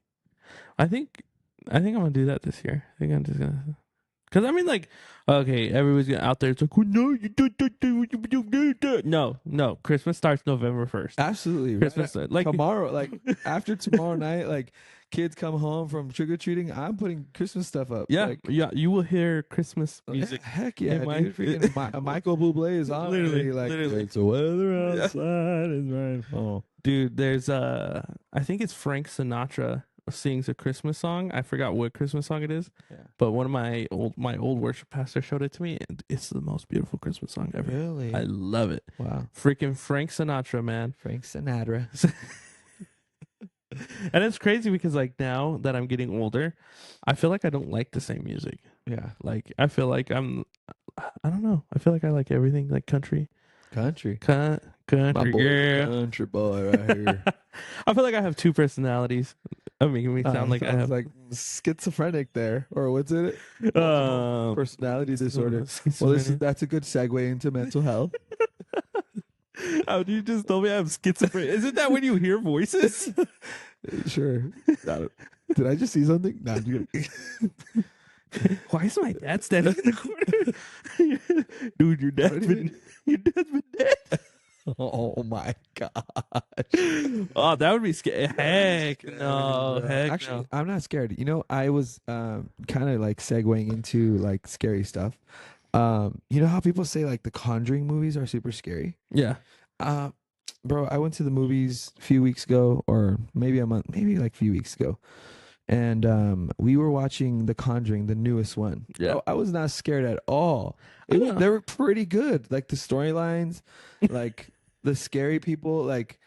I think I'm gonna do that this year. I think I'm just gonna. Because I mean, like, okay, everybody's out there. It's like, well, no, you do. No. Christmas starts November 1st.
Absolutely,
Christmas like
tomorrow, like after tomorrow night, like kids come home from trick or treating. I'm putting Christmas stuff up.
Yeah,
like,
yeah. You will hear Christmas music.
Heck yeah,
in
dude! Freaking Michael Bublé is on.
Literally,
like,
literally.
It's the weather outside is right. Oh,
Dude, there's I think it's Frank Sinatra sings a Christmas song. I forgot what Christmas song it is.
Yeah.
But one of my old worship pastor showed it to me, and it's the most beautiful Christmas song ever.
Really?
I love it.
Wow.
Freaking Frank Sinatra, man.
Frank Sinatra.
And it's crazy because like now that I'm getting older, I feel like I don't like the same music.
Yeah.
Like I feel like I don't know. I feel like I like everything like country.
Country.
Country,
My boy,
yeah.
country boy right here.
I feel like I have two personalities. I mean, we sound like I have
like schizophrenic there, or what's it? Personality disorder. Well, that's a good segue into mental health.
How do you just told me I have schizophrenia? Isn't that when you hear voices?
Sure. Did I just see something? No,
Why is my dad standing in the corner? Dude, your dad's been dead.
Oh my gosh.
Oh, that would be scary. Heck no. Heck
Actually,
no.
I'm not scared. You know, I was kind of like segueing into like scary stuff. You know how people say like the Conjuring movies are super scary?
Yeah.
Bro, I went to the movies a few weeks ago, or maybe like a few weeks ago. And we were watching The Conjuring, the newest one.
Yeah.
I was not scared at all. They were pretty good. Like the storylines, like the scary people, like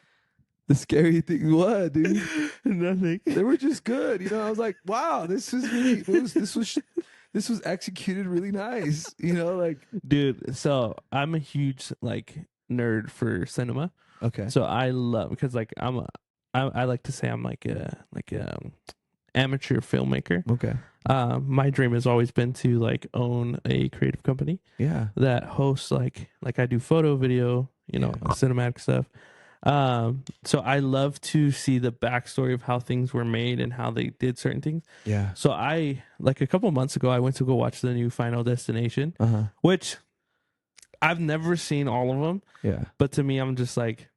the scary thing. What, dude?
Nothing.
They were just good. You know, I was like, wow, this was executed really nice. You know, like,
Dude, so I'm a huge like nerd for cinema.
okay.
So I love because like I like to say I'm like a amateur filmmaker.
Okay.
My dream has always been to like own a creative company
Yeah.
that hosts like I do photo, video, you know, cinematic stuff. So I love to see the backstory of how things were made and how they did certain things.
Yeah.
So I like a couple months ago I went to go watch the new Final Destination,
Uh-huh.
which I've never seen all of them.
Yeah.
But to me, I'm just like,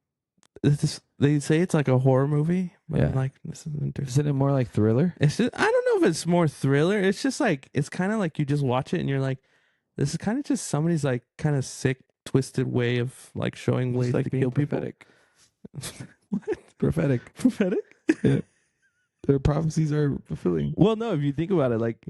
they say it's like a horror movie, but I'm like, this isn't interesting.
Isn't it more like thriller?
It's just, I don't know if it's more thriller. It's just like, it's kind of like you just watch it and you're like, this is kind of just somebody's like kind of sick, twisted way of like showing ways
like
to
being
kill people.
prophetic. Prophetic.
Prophetic?
Yeah. Their prophecies are fulfilling.
Well, no, if you think about it, like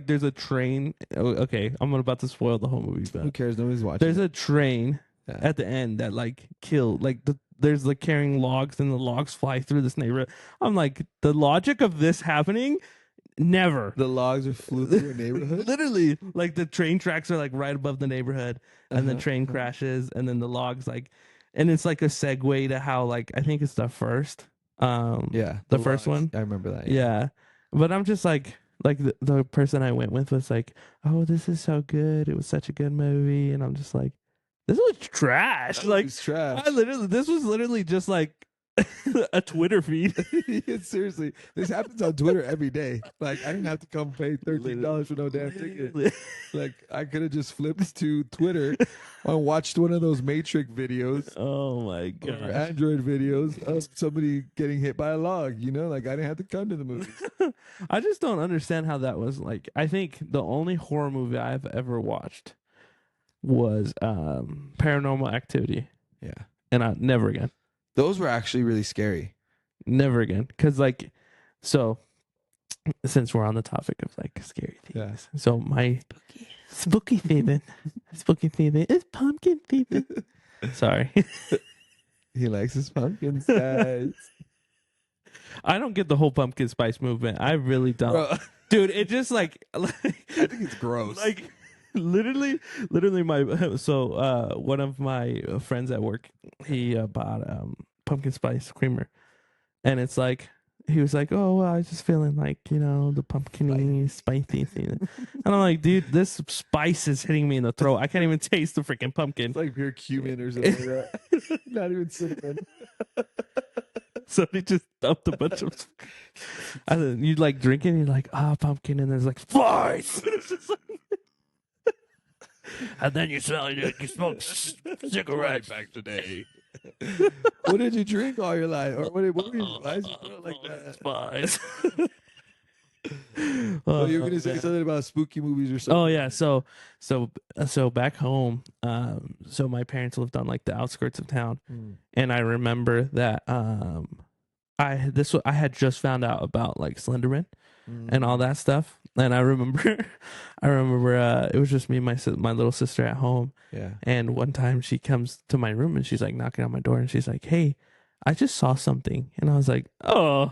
there's a train. Okay, I'm about to spoil the whole movie,
Who
but
cares? Nobody's watching.
there's a train
Yeah.
at the end that like killed like there's like carrying logs and the logs fly through this neighborhood. I'm like, the logic of this happening, never.
The logs are flew through a neighborhood.
Literally, like the train tracks are like right above the neighborhood, and the
Uh-huh.
train crashes, and then the logs like, and it's like a segue to how like I think it's the first,
Yeah.
the first
logs.
one.
I remember that.
Yeah, but I'm just like the person I went with was like, oh, this is so good. It was such a good movie, and I'm just like, this was trash. Like,
It's trash.
this was literally just like a Twitter feed.
Yeah, seriously, this happens on Twitter every day. Like, I didn't have to come pay $13 for no damn ticket. Like, I could have just flipped to Twitter and watched one of those Matrix videos
Oh my
or
god.
Android videos of somebody getting hit by a log. You know, like I didn't have to come to the movie.
I just don't understand how that was like. I think the only horror movie I've ever watched was Paranormal Activity,
Yeah,
and I never again.
those were actually really scary.
Never again. Because, like, so since we're on the topic of like scary things, so my spooky season is pumpkin season. Sorry.
He likes his pumpkins, guys.
I don't get the whole pumpkin spice movement. I really don't.
Bro,
Dude, it just like
I think it's gross.
like literally my one of my friends at work, he bought pumpkin spice creamer, and it's like he was like, oh well, I was just feeling like, you know, the pumpkin-y spicy thing. And I'm like, dude, this spice is hitting me in the throat. I can't even taste the freaking pumpkin.
It's like pure cumin or something like that. Not even cinnamon.
So he just dumped a bunch of. And then you like drink it, and you're like, pumpkin, and there's like spice. And then you smell it, you smoke cigarettes.
Back today. What did you drink all your life? Or what were you, why is you throw it like that?
Spice.
Oh, you were gonna say something about spooky movies or something.
Oh yeah, so back home, so my parents lived on like the outskirts of town, and I remember that I had just found out about like Slenderman and all that stuff, and I remember it was just me and my little sister at home.
Yeah.
And one time she comes to my room and she's like knocking on my door and she's like, "Hey, I just saw something," and I was like, "Oh."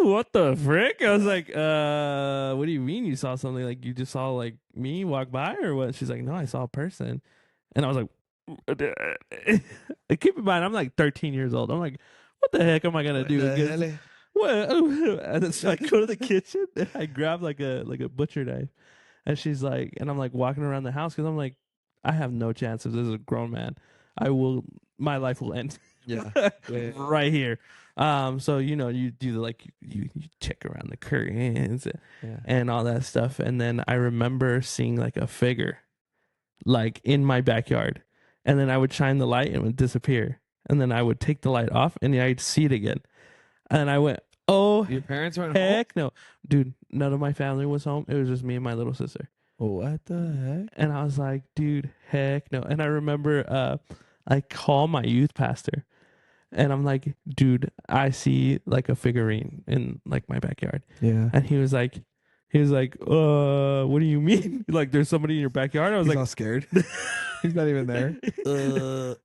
What the frick? I was like, what do you mean you saw something? Like, you just saw, like, me walk by or what? She's like, no, I saw a person. And I was like, keep in mind, I'm like 13 years old. I'm like, what the heck am I going to do? What? And then so I go to the kitchen and I grab like a butcher knife. And she's like, and I'm like walking around the house because I'm like, I have no chance if this is a grown man. My life will end.
Yeah.
Right here. So you know, you do you check around the curtains and all that stuff, and then I remember seeing like a figure, like in my backyard, and then I would shine the light and it would disappear, and then I would take the light off and I'd see it again, and I went, "Oh,
your parents weren't
heck home? No, dude, none of my family was home. It was just me and my little sister."
What the heck?
And I was like, "Dude, heck no!" And I remember, I call my youth pastor. And I'm like, dude, I see like a figurine in like my backyard.
Yeah.
And he was like, what do you mean? Like, there's somebody in your backyard? I was
He's
like,
all scared. He's not even there.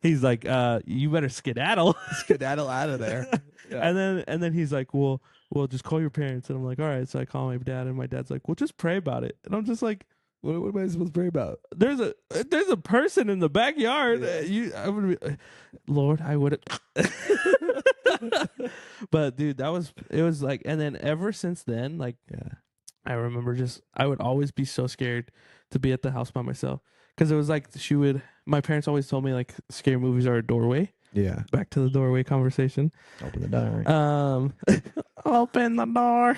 He's like, you better skedaddle.
Skedaddle out of there. Yeah.
And then he's like, well, just call your parents. And I'm like, all right. So I call my dad, and my dad's like, well, just pray about it. And I'm just like,
what am I supposed to pray about?
There's a person in the backyard.
Yeah.
I would be, Lord, I would. But dude, it was like, and then ever since then, like, I remember I would always be so scared to be at the house by myself because it was like my parents always told me like scary movies are a doorway.
Yeah.
Back to the doorway conversation.
Open the door.
Open the door.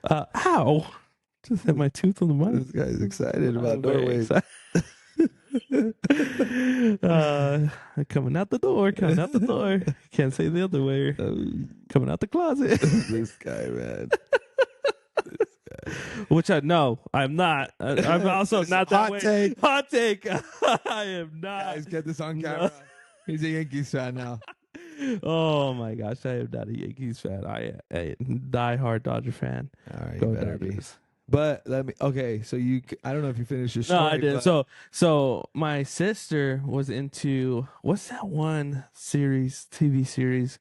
Ow! Just hit my tooth on the mic.
This guy's excited about doorways.
Coming out the door. Can't say the other way. Coming out the closet.
This guy, man.
Which I'm not. I'm also not that way. Hot take. I am not.
Guys, get this on camera. He's a Yankees fan now.
Oh my gosh, I am not a Yankees fan. I die-hard Dodger fan.
All right,
Go
you better
Dodgers.
be. But so I don't know if you finished your story.
No, I did. So my sister was into, what's that one TV series,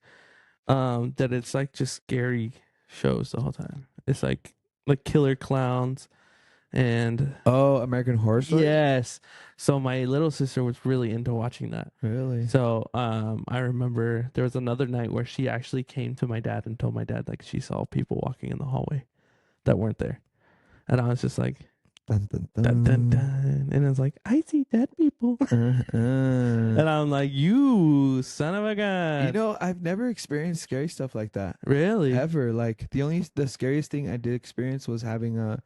that it's like just scary shows the whole time. It's like killer clowns and
American Horror Story.
Yes. So my little sister was really into watching that.
Really?
So I remember there was another night where she actually came to my dad and told my dad like she saw people walking in the hallway that weren't there. And I was just like,
dun, dun, dun.
dun, dun, dun. And I was like, I see dead people. And I'm like, you son of a gun.
You know, I've never experienced scary stuff like that.
Really?
Ever. Like the scariest thing I did experience was having a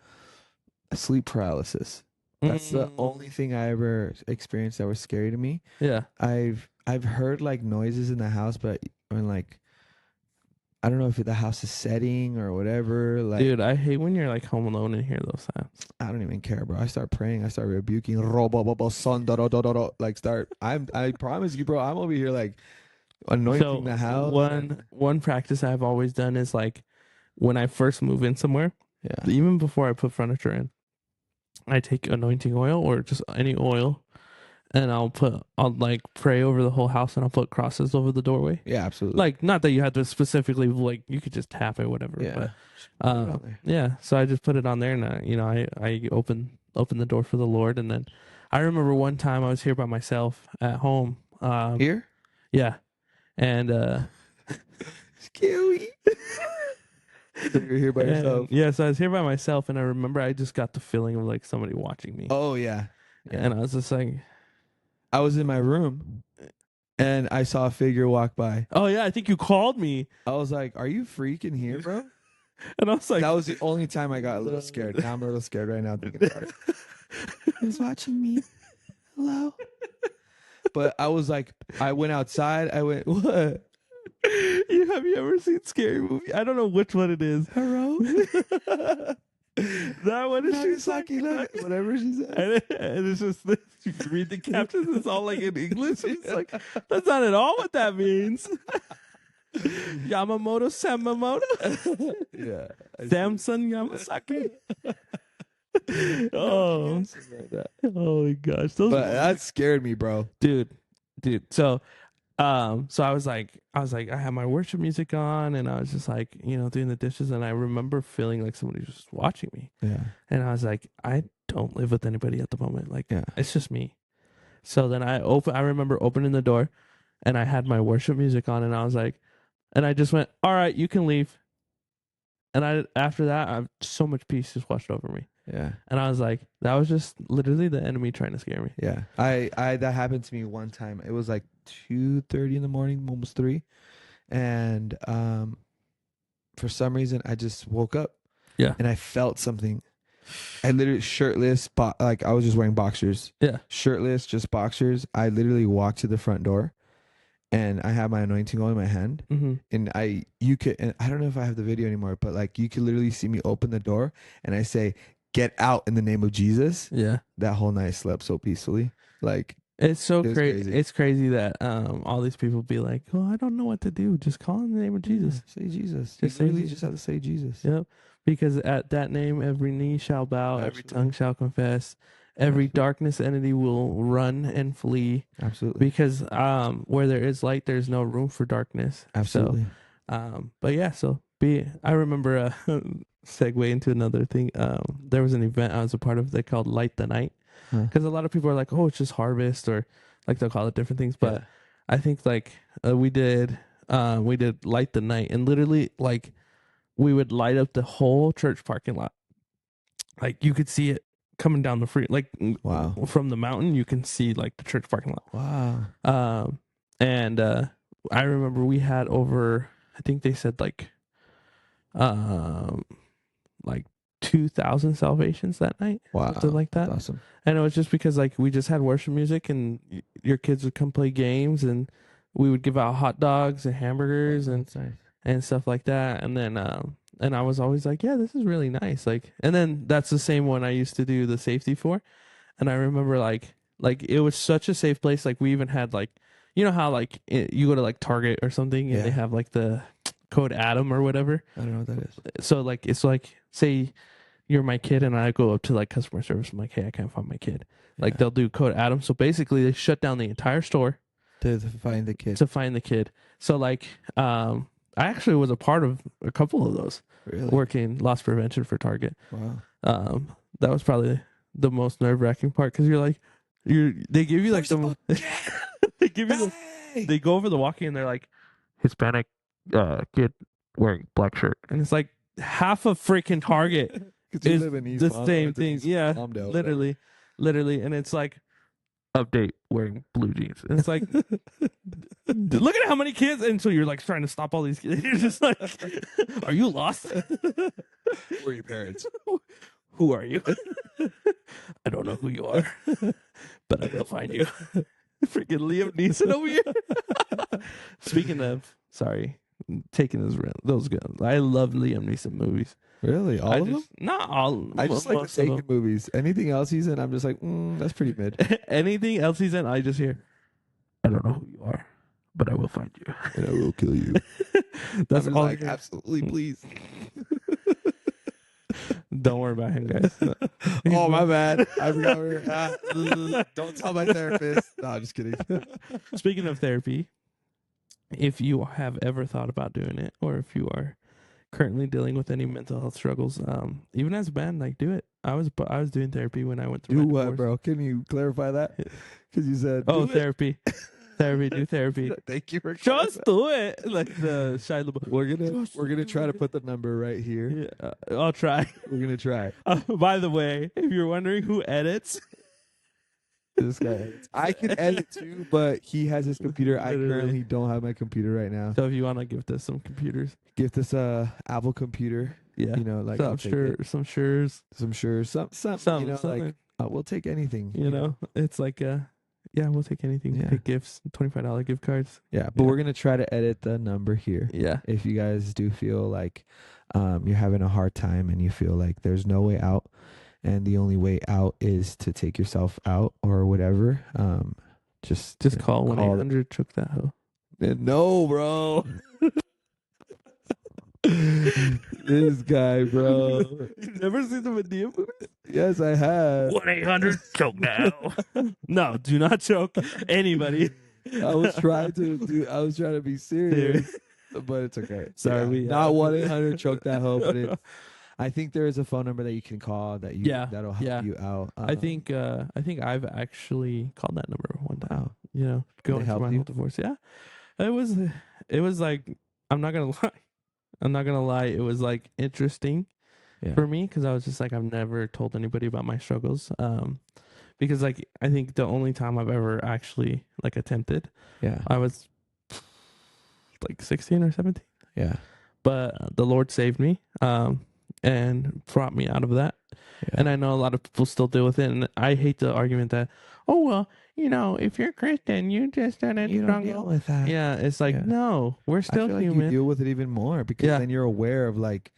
sleep paralysis. That's the only thing I ever experienced that was scary to me.
Yeah.
I've heard like noises in the house, but when like I don't know if the house is setting or whatever. Like,
dude, I hate when you're like home alone and hear those sounds.
I don't even care, bro. I start praying. I start rebuking. I promise you, bro. I'm over here like anointing the house.
One practice I've always done is like when I first move in somewhere.
Yeah.
Even before I put furniture in, I take anointing oil or just any oil, and I'll like pray over the whole house, and I'll put crosses over the doorway.
Yeah, absolutely.
Like, not that you had to specifically, like, you could just tap it, whatever.
Yeah.
But yeah, so I just put it on there, and I open the door for the Lord, and then I remember one time I was here by myself at home.
Here?
Yeah, and
Scary. So you're here by yourself.
Yeah, so I was here by myself, and I remember I just got the feeling of like somebody watching me.
Oh yeah.
And I was just like,
I was in my room, and I saw a figure walk by.
oh yeah, I think you called me.
I was like, "Are you freaking here, bro?"
And I was like,
that was the only time I got a little scared. Now I'm a little scared right now thinking about it. Who's watching me? Hello. But I was like, I went outside. I went, what?
Have you ever seen Scary Movie? I don't know which one it is.
Hello.
That one is
Nagasaki, whatever she said.
And it's just this, you read the captions. It's all like in English. It's like, that's not at all what that means. Yamamoto Samamoto.
Yeah.
Samson Yamasaki. Oh my gosh,
but that scared me, bro.
dude. So I was like, I had my worship music on, and I was just like, doing the dishes, and I remember feeling like somebody was just watching me.
Yeah.
And I was like, I don't live with anybody at the moment. Like,
yeah.
It's just me. So then I remember opening the door, and I had my worship music on, and I was like, and I just went, all right, you can leave. And after that, so much peace just washed over me.
Yeah.
And I was like, that was just literally the enemy trying to scare me.
Yeah. I that happened to me one time. It was like 2:30 in the morning, almost 3. And for some reason I just woke up.
Yeah.
And I felt something. I literally shirtless, like I was just wearing boxers.
Yeah.
Shirtless, just boxers. I literally walked to the front door, and I had my anointing oil in my hand.
Mm-hmm.
And I don't know if I have the video anymore, but like you could literally see me open the door, and I say, "Get out in the name of Jesus."
Yeah.
That whole night I slept so peacefully. Like,
it's so
crazy.
It's crazy that all these people be like, "Oh, I don't know what to do. Just call in the name of Jesus."
Yeah, say Jesus.
Just
you just have to say Jesus.
Yep. Because at that name, every knee shall bow,
Absolutely.
every tongue shall confess, every darkness entity will run and flee.
Absolutely.
Because where there is light, there's no room for darkness.
Absolutely.
So, but yeah, I remember segue into another thing. There was an event I was a part of. They called Light the Night. Because a lot of people are like, oh, it's just harvest, or like they'll call it different things. But I think like we did Light the Night, and literally like we would light up the whole church parking lot. Like you could see it coming down the free, like
wow,
from the mountain, you can see like the church parking lot.
Wow.
And I remember we had over, I think they said like 2,000 salvations that night.
Wow.
Something like that.
That's awesome.
And it was just because like we just had worship music, and your kids would come play games, and we would give out hot dogs and hamburgers and stuff like that. And then and I was always like, yeah, this is really nice. Like, and then that's the same one I used to do the safety for. And I remember like it was such a safe place. Like we even had like, you know how like you go to like Target or something, and they have like the code Adam or whatever.
I don't know what that is.
So like it's like, say you're my kid, and I go up to like customer service. I'm like, hey, I can't find my kid. Like they'll do code Adam. So basically they shut down the entire store
to find the kid.
So like I actually was a part of a couple of those.
Really?
Working loss prevention for Target.
Wow.
That was probably the most nerve-wracking part, because you're like, they give you like they go over the walkie, and they're like, Hispanic kid wearing black shirt, and it's like half a freaking Target is the same thing. Yeah, literally, and it's like, update wearing blue jeans, and it's like, look at how many kids. And so you're like trying to stop all these kids. You're just like, are you lost?
Who are your parents?
Who are you? I don't know who you are, but I will find you. Freaking Liam Neeson over here. Speaking of, sorry, taking those guns. I love Liam Neeson movies.
Really? All of them?
Not all.
I just like the Taken movies. Anything else he's in, I'm just like, that's pretty mid.
Anything else he's in, I just hear, I don't know who you are, but I will find you.
And I will kill you.
That's all.
Like, absolutely, please.
Don't worry about him, guys.
Oh, my bad. I forgot we were don't tell my therapist. No, I'm just kidding.
Speaking of therapy, if you have ever thought about doing it, or if you are currently dealing with any mental health struggles, even as a band, like, do it. I was doing therapy when I went through
Do
my
what,
divorce.
bro? Can you clarify that? Because you said,
Oh,
do it.
therapy. Do therapy.
Thank you for
Just do it. Like the Shia LaBeouf.
We're gonna try to put the number right here.
Yeah, I'll try.
We're gonna try.
By the way, if you're wondering who edits,
This guy edits. I can edit too, but he has his computer. I
Literally.
currently don't have my computer right now.
so if you want to gift us some computers,
Gift us a Apple computer.
yeah,
You know, like
so
I'll
I'm
take
sure
it.
some Shures,
Some sure, some,
some
you know,
something.
like we'll take anything.
You know, it's like yeah, we'll take anything.
Yeah.
Take gifts, $25 gift cards.
Yeah, but
Yeah.
we're gonna try to edit the number here.
Yeah,
If you guys do feel like you're having a hard time and you feel like there's no way out, and the only way out is to take yourself out or whatever, just you know,
call
call
1-800 choke that hoe.
No, bro. This guy, bro.
Never seen the Medea movie?
Yes, I have.
1-800 choke that hoe. No, do not choke anybody.
I was trying to be serious, but it's okay.
Sorry,
Yeah.
we,
Not 1-800 choke that hoe, but I think there is a phone number that you can call that'll help you out.
I think I've actually called that number one time.
Wow.
You know, going through
help
my
you?
whole divorce. Yeah, it was like, I'm not gonna lie. It was like interesting
Yeah.
for me because I was just like, I've never told anybody about my struggles. Because like I think the only time I've ever actually like attempted,
Yeah.
I was like 16 or 17.
Yeah.
But the Lord saved me, and brought me out of that.
Yeah.
And I know a lot of people still deal with it. And I hate the argument that, oh, well, you know, if you're Christian, you just don't
You don't deal
struggle.
with that.
Yeah, it's like,
Yeah.
no, we're
I
still
feel like
human.
you deal with it even more because
Yeah.
then you're aware of like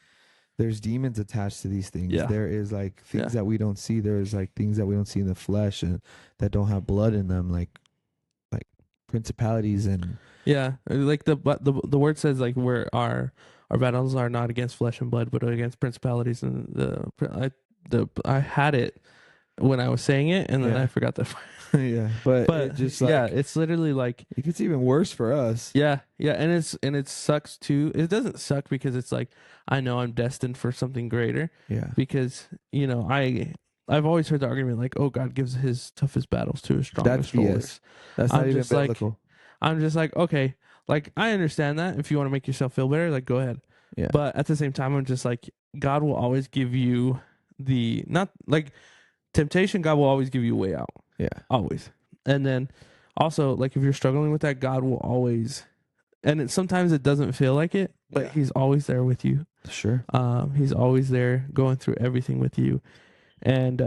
there's demons attached to these things.
Yeah.
There is like things
Yeah.
that we don't see. There's like things that we don't see in the flesh and that don't have blood in them, like principalities and
Yeah, like the word says like where our battles are not against flesh and blood, but against principalities. And I had it when I was saying it, and then
Yeah.
I forgot that.
yeah. But it just like,
yeah, it's literally like,
it gets even worse for us.
yeah, and it sucks too. It doesn't suck because it's like I know I'm destined for something greater
Yeah.
because you know I've always heard the argument like, oh, God gives his toughest battles to his strongest
That's BS.
soldiers.
That's not
I'm
even
just like-
biblical.
I'm just like, okay, like I understand that if you want to make yourself feel better, like go ahead.
Yeah.
But at the same time, I'm just like, God will always give you not like temptation. God will always give you a way out,
Yeah.
always. And then also like if you're struggling with that, God will always, and sometimes it doesn't feel like it, but
Yeah.
He's always there with you.
Sure.
He's always there going through everything with you. And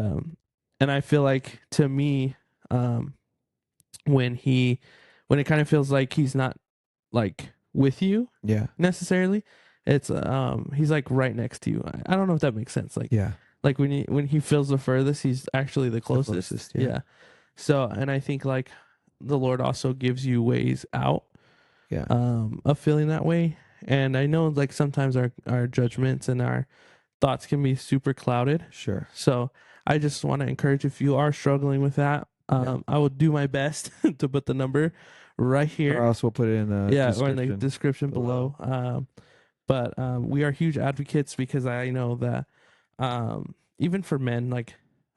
I feel like to me, when it kind of feels like he's not like with you
Yeah.
necessarily, it's he's like right next to you. I don't know if that makes sense. Like
Yeah.
like when he feels the furthest, he's actually the closest.
closest, yeah.
So, and I think like the Lord also gives you ways out
Yeah.
of feeling that way. And I know like sometimes our judgments and our thoughts can be super clouded.
Sure.
So I just want to encourage, if you are struggling with that, I will do my best to put the number right here.
Or else we'll put it in the
Or in the description
below.
below. But we are huge advocates because I know that even for men, like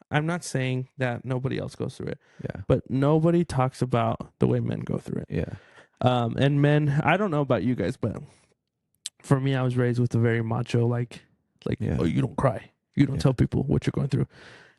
I'm not saying that nobody else goes through it,
Yeah.
but nobody talks about the way men go through it.
Yeah.
And men, I don't know about you guys, but for me, I was raised with a very macho, like,
Yeah.
oh, you don't cry. You don't
Yeah.
tell people what you're going through.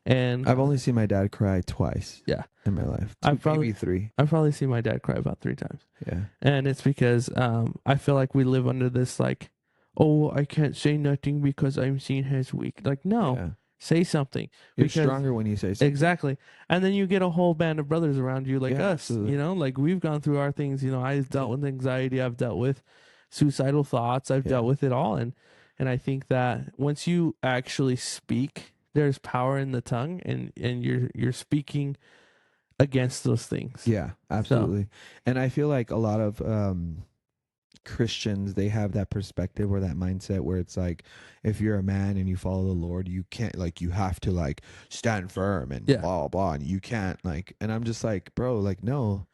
And
I've only seen my dad cry twice.
Yeah.
In my life.
I've probably-
maybe 3.
I've probably seen my dad cry about 3 times.
Yeah.
And it's because I feel like we live under this like, oh, I can't say nothing because I'm seen as weak. Like, no,
Yeah.
say something.
You're
Because-
stronger when you say something.
Exactly. And then you get a whole band of brothers around you like
Yeah,
us,
absolutely.
you know, like we've gone through our things, you know, I've dealt with anxiety, I've dealt with suicidal thoughts, I've
Yeah.
dealt with it all. And I think that once you actually speak, there's power in the tongue and you're speaking against those things.
Yeah, absolutely. And I feel like a lot of Christians, they have that perspective or that mindset where it's like, if you're a man and you follow the Lord, you can't, like, you have to like stand firm and
Yeah.
blah blah, and you can't like. And I'm just like, bro, like, no,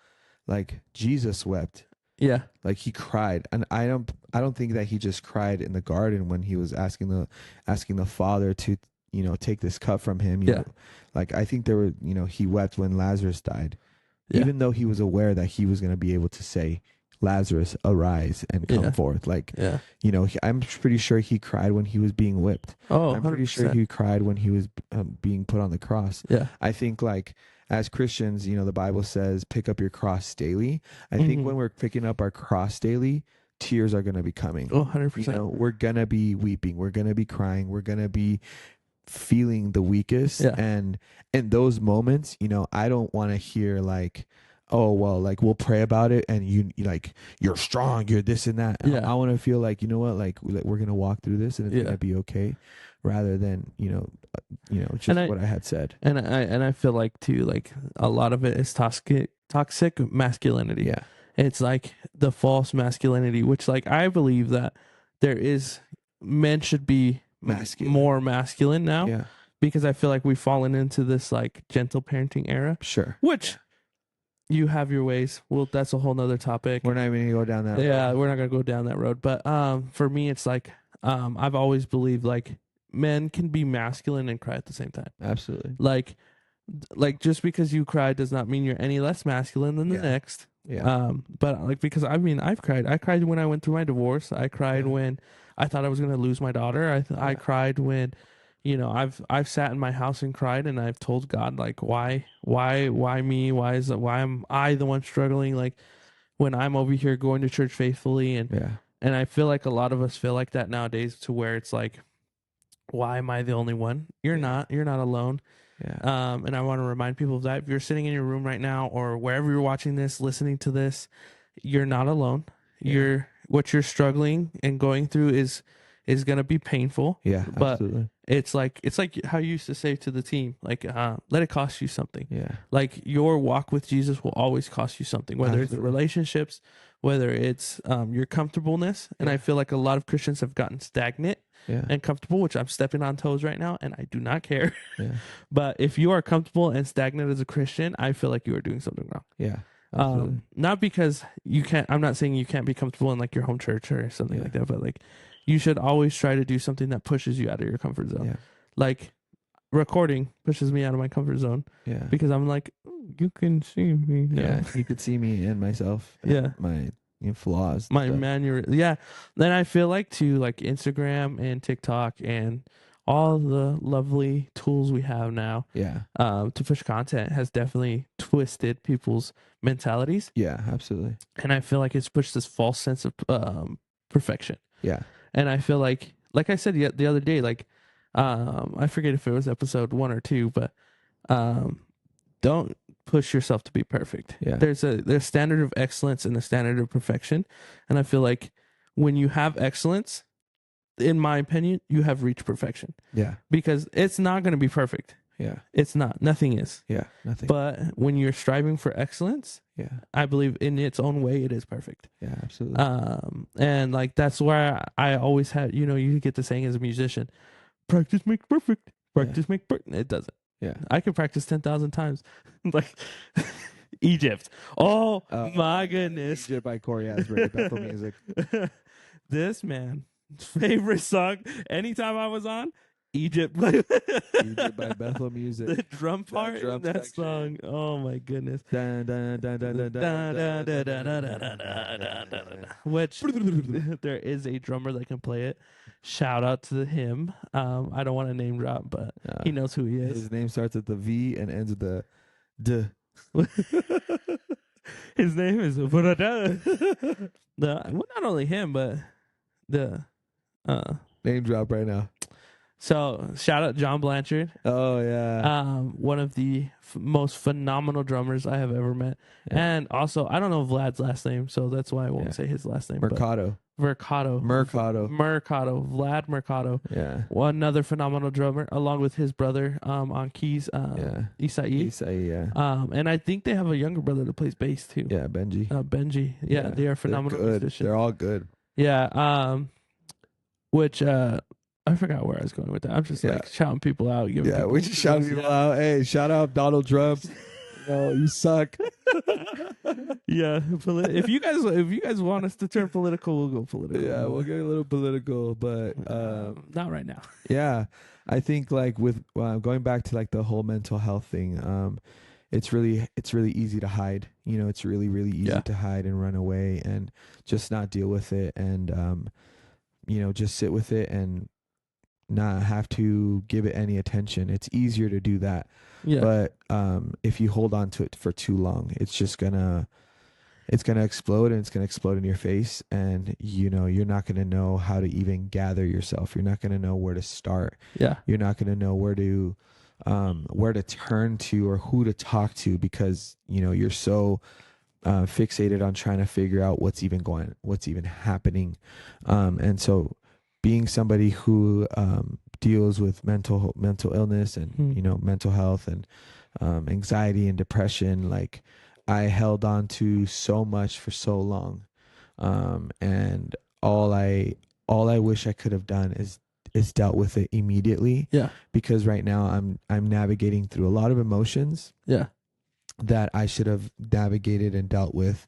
like Jesus wept,
Yeah.
like he cried, and I don't think that he just cried in the garden when he was asking the Father to, take this cup from him.
Yeah.
Like, I think there were, he wept when Lazarus died,
Yeah.
even though he was aware that he was going to be able to say, Lazarus, arise and come
Yeah.
forth. Like,
Yeah.
I'm pretty sure he cried when he was being whipped.
Oh,
I'm pretty sure
100%.
he cried when he was being put on the cross.
Yeah.
I think, like, as Christians, the Bible says, pick up your cross daily. I think when we're picking up our cross daily, tears are going to be coming.
Oh, 100%.
We're going to be weeping. We're going to be crying. We're going to be feeling the weakest.
Yeah.
And in those moments, I don't want to hear like, oh, well, like, we'll pray about it and you like, you're strong, you're this and that.
Yeah.
I want to feel like, you know what, like we're going to walk through this and it's
Yeah.
going to be okay, rather than, just what I had said.
And I feel like too, like a lot of it is toxic masculinity.
Yeah.
It's like the false masculinity, which, like, I believe that men should be
Masculine.
more masculine now,
Yeah.
because I feel like we've fallen into this like gentle parenting era,
Sure.
which you have your ways. Well, that's a whole nother topic.
We're not even going to go down that
Yeah,
road.
we're not gonna go down that road. But for me, it's like I've always believed like men can be masculine and cry at the same time.
Absolutely.
Like just because you cry does not mean you're any less masculine than the
Yeah.
next.
Yeah.
But like, because I mean, I've cried. I cried when I went through my divorce. I cried
Yeah.
when I thought I was gonna lose my daughter. I
Yeah.
cried when, I've sat in my house and cried, and I've told God, like, why me? Why am I the one struggling? Like, when I'm over here going to church faithfully, and
Yeah.
I feel like a lot of us feel like that nowadays, to where it's like, why am I the only one? You're not alone.
Yeah.
And I want to remind people of that. If you're sitting in your room right now or wherever you're watching this, listening to this, you're not alone.
Yeah.
What you're struggling and going through is going to be painful.
Yeah.
But
Absolutely.
it's like how you used to say to the team, like, let it cost you something.
Yeah.
Like, your walk with Jesus will always cost you something, whether it's
Absolutely.
relationships, whether it's your comfortableness. And I feel like a lot of Christians have gotten stagnant
Yeah.
and comfortable, which I'm stepping on toes right now, and I do not care.
Yeah.
But if you are comfortable and stagnant as a Christian, I feel like you are doing something wrong.
Yeah. Absolutely.
Not because you can't. I'm not saying you can't be comfortable in like your home church or something like that, but like, you should always try to do something that pushes you out of your comfort zone.
Yeah.
Like, recording pushes me out of my comfort zone
Yeah.
because I'm like, "Oh, you can see me now."
Yeah. You could see me and myself. And
Yeah.
My flaws.
My
but-
manual. Yeah. Then I feel like too, like Instagram and TikTok and all the lovely tools we have now
Yeah.
to push content has definitely twisted people's mentalities.
Yeah. Absolutely.
And I feel like it's pushed this false sense of perfection.
Yeah.
And I feel like I said the other day, like, I forget if it was episode 1 or 2, but don't push yourself to be perfect.
Yeah.
There's a standard of excellence and a standard of perfection. And I feel like when you have excellence, in my opinion, you have reached perfection,
Yeah.
because it's not going to be perfect.
Yeah.
It's not. Nothing is.
Yeah. Nothing.
But when you're striving for excellence,
yeah.
I believe in its own way, it is perfect.
Yeah. Absolutely.
And like, that's where I always had, you get the saying as a musician, practice makes perfect. Practice makes perfect. It doesn't.
Yeah.
I could practice 10,000 times. Like, Egypt. Oh my goodness.
Egypt by Corey Asbury, Bethel Music.
This man, favorite song. Anytime I was on, Egypt.
Egypt by Bethel Music.
The drum part
drum
in that
section.
song. Oh my goodness.
Dun, dun, dun, dun, dun, dun, dun, dun, dun, dun, dun.
Which there is a drummer that can play it. Shout out to him. I don't want to name drop, but he knows who he is.
His name starts with the V and ends with the D.
His name is not only him, but the
Name drop right now.
So shout out John Blanchard.
Oh yeah.
One of the most phenomenal drummers I have ever met.
Yeah.
And also, I don't know Vlad's last name, so that's why I won't say his last name.
Mercado.
Mercado. Vlad Mercado.
Yeah.
Another phenomenal drummer, along with his brother on keys, Isai.
Yeah.
And I think they have a younger brother that plays bass too.
Yeah, Benji.
Benji. Yeah, they are phenomenal musicians.
They're all good.
Yeah. Which I forgot where I was going with that. I'm just like shouting people out.
We just shouting people out. Hey, shout out Donald Trump. No, you suck.
Yeah, if you guys want us to turn political, we'll go political.
Yeah, we'll get a little political, but
not right now.
Yeah, I think like with going back to like the whole mental health thing, it's really easy to hide. You know, it's really easy to hide and run away and just not deal with it, and you know, just sit with it and not have to give it any attention. It's easier to do that. Yeah. But if you hold on to it for too long, it's gonna explode, and it's gonna explode in your face, and you know, you're not gonna know how to even gather yourself. You're not gonna know where to start. Yeah. You're not gonna know where to turn to or who to talk to, because you know, you're so fixated on trying to figure out what's even happening. And so being somebody who deals with mental illness and you know, mental health and anxiety and depression, like I held on to so much for so long, and all I wish I could have done is dealt with it immediately. Yeah. Because right now I'm navigating through a lot of emotions. Yeah. That I should have navigated and dealt with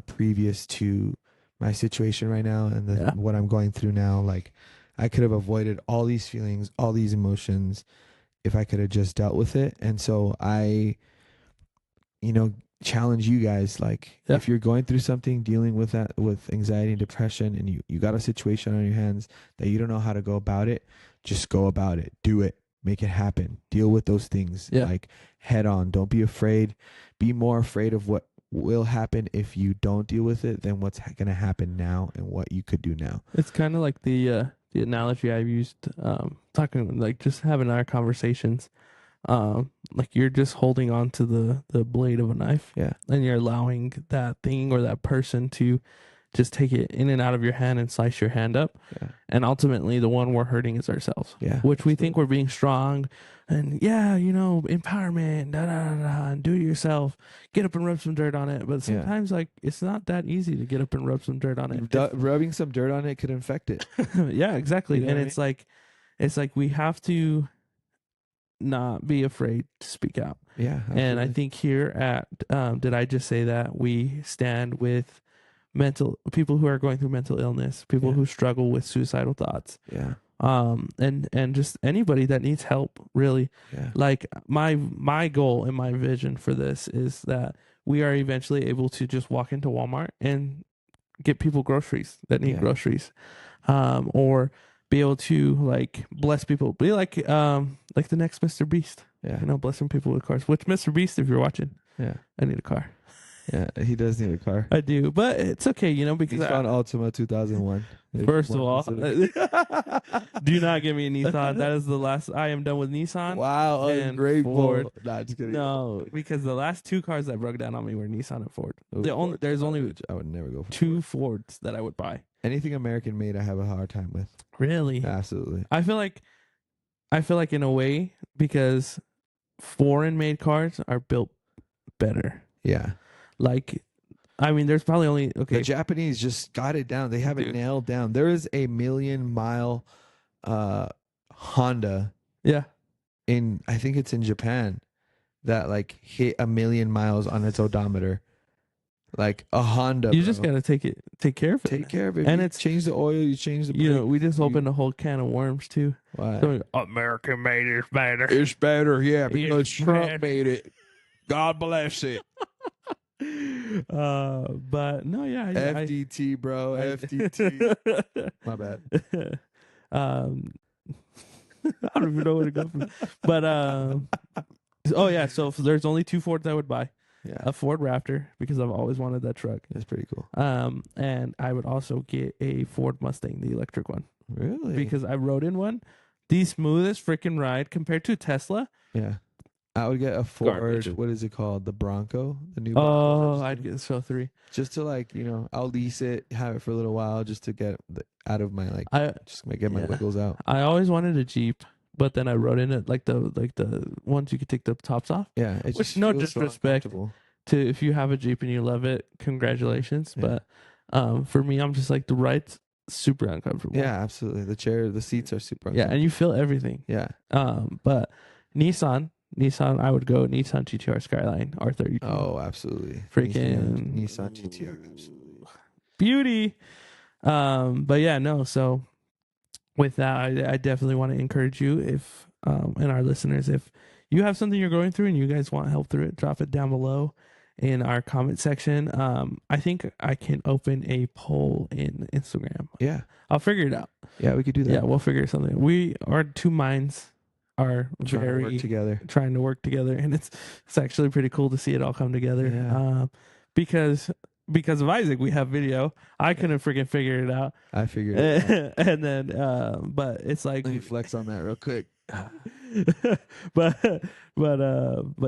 previous to my situation right now and what I'm going through now. Like, I could have avoided all these feelings, all these emotions, if I could have just dealt with it. And so I, you know, challenge you guys, like, if you're going through something, dealing with that, with anxiety and depression, and you got a situation on your hands that you don't know how to go about it, just go about it. Do it. Make it happen. Deal with those things, like head on. Don't be afraid. Be more afraid of what will happen if you don't deal with it than what's going to happen now and what you could do now.
It's kind of like the analogy I've used, talking, like, just having our conversations. Like, you're just holding on to the blade of a knife, and you're allowing that thing or that person to just take it in and out of your hand and slice your hand up. And ultimately the one we're hurting is ourselves, which we think we're being strong and you know, empowerment, and do it yourself, get up and rub some dirt on it. But sometimes like, it's not that easy to get up and rub some dirt on it.
Rubbing some dirt on it could infect it.
Yeah, exactly. You know, and it's like we have to not be afraid to speak out. Yeah. Absolutely. And I think here at Did I Just Say That, we stand with people who are going through mental illness, people who struggle with suicidal thoughts. Yeah. And just anybody that needs help, really. Yeah. Like, my goal and my vision for this is that we are eventually able to just walk into Walmart and get people groceries that need groceries. Or be able to, like, bless people. Be like the next Mr. Beast. Yeah. You know, blessing people with cars. Which, Mr. Beast, if you're watching, I need a car.
Yeah, he does need a car.
I do, but it's okay, you know, because
he's found Altima 2001.
First of all, do not give me a Nissan. That is the last. I am done with Nissan.
Wow, ungrateful. Nah, just kidding.
No, because the last two cars that broke down on me were Nissan and Ford. There's only
I would never go for
two Fords that I would buy.
Anything American made, I have a hard time with.
Really?
Absolutely.
I feel like in a way, because foreign made cars are built better. Yeah. Like, I mean, there's probably only
the Japanese just got it down. They have it nailed down. There is a 1,000,000-mile Honda. Yeah. I think it's in Japan, that like hit 1,000,000 miles on its odometer. Like a Honda.
You just gotta take care of it.
Take care of it.
And
it's change the oil. You change the.
You know, we just opened a whole can of worms too.
Why?
So, American made is better.
It's better, yeah, because Trump made it. God bless it.
But no, yeah.
FDT, bro. FDT. My bad.
I don't even know where to go from. But oh yeah. So there's only two Fords I would buy. Yeah. A Ford Raptor, because I've always wanted that truck.
That's pretty cool.
And I would also get a Ford Mustang, the electric one.
Really?
Because I rode in one, the smoothest freaking ride compared to Tesla.
Yeah. I would get a Ford.
Garbage.
What is it called? The Bronco. The new Bronco.
Oh, I'd get so 3.
Just to like, I'll lease it, have it for a little while, just to get out of my get my wiggles out.
I always wanted a Jeep, but then I rode in it like the ones you could take the tops off.
Yeah.
Which,
just
no
feels so
disrespect
uncomfortable.
to if you have a Jeep and you love it, congratulations.
Yeah.
But for me, I'm just like the ride's super uncomfortable.
Yeah, absolutely. The seats are super
Yeah,
uncomfortable.
and you feel everything.
Yeah.
But Nissan, I would go Nissan GTR Skyline R32.
Oh, absolutely.
Freaking
Nissan GTR. Absolutely.
Beauty. But yeah, no. So with that, I definitely want to encourage you, if and our listeners, if you have something you're going through and you guys want help through it, drop it down below in our comment section. I think I can open a poll in Instagram.
Yeah.
I'll figure it out.
Yeah, we could do that.
Yeah, we'll figure something. Our two minds are
Trying to work together.
trying to work together, and it's actually pretty cool to see it all come together.
Yeah.
Because of Isaac, we have video. I couldn't freaking figure it out.
I figured it out.
And then but it's like,
Let me flex on that real quick.
but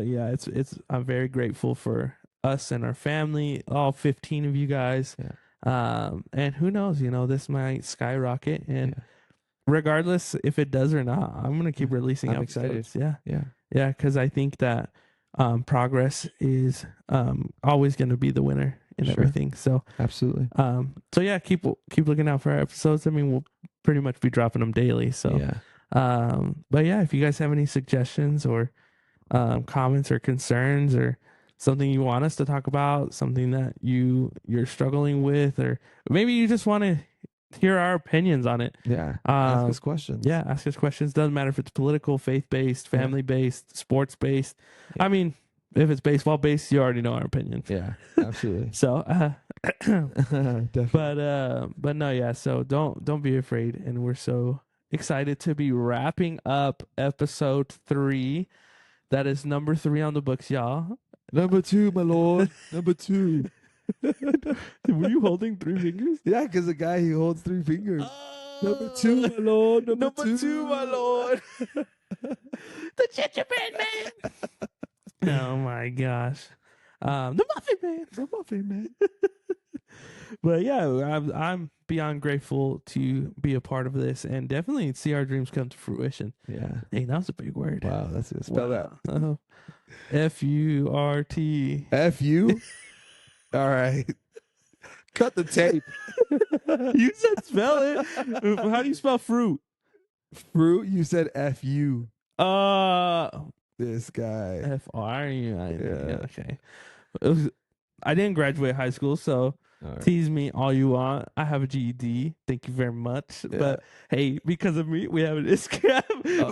yeah, it's I'm very grateful for us and our family, all 15 of you guys.
Yeah.
And who knows, this might skyrocket, and regardless if it does or not, I'm gonna keep releasing
I'm
episodes.
excited.
Yeah, because I think that progress is always gonna be the winner in
Sure.
everything. So
Absolutely.
so yeah, keep looking out for our episodes. I mean, we'll pretty much be dropping them daily. So
Yeah.
but yeah, if you guys have any suggestions or comments or concerns, or something you want us to talk about, something that you're struggling with, or maybe you just want to hear our opinions on it.
Yeah. Ask us questions.
Yeah, ask us questions. Doesn't matter if it's political, faith-based, family-based, sports-based.
Yeah.
I mean, if it's baseball-based, you already know our opinion.
Yeah. Absolutely.
So,
Definitely.
but no, yeah. So don't be afraid, and we're so excited to be wrapping up episode 3. That is number 3 on the books, y'all.
Number 2, my lord. Number 2.
Were you holding 3 fingers?
Yeah, because the guy, he holds 3 fingers. Number 2, my lord. Number two,
my lord. The gingerbread man. Oh my gosh. The muffin man.
The muffin man.
But yeah, I'm beyond grateful to be a part of this, and definitely see our dreams come to fruition.
Yeah.
Hey, that was a big word.
Wow, that's it. Spell that.
FURT.
F-U? All right. Cut the tape.
You said spell it. How do you spell fruit?
Fruit? You said F-U. This guy.
F-R-U.
Yeah.
Okay. I didn't graduate high school, so
All right.
tease me all you want. I have a GED. Thank you very much.
Yeah.
But hey, because of me, we have an Instagram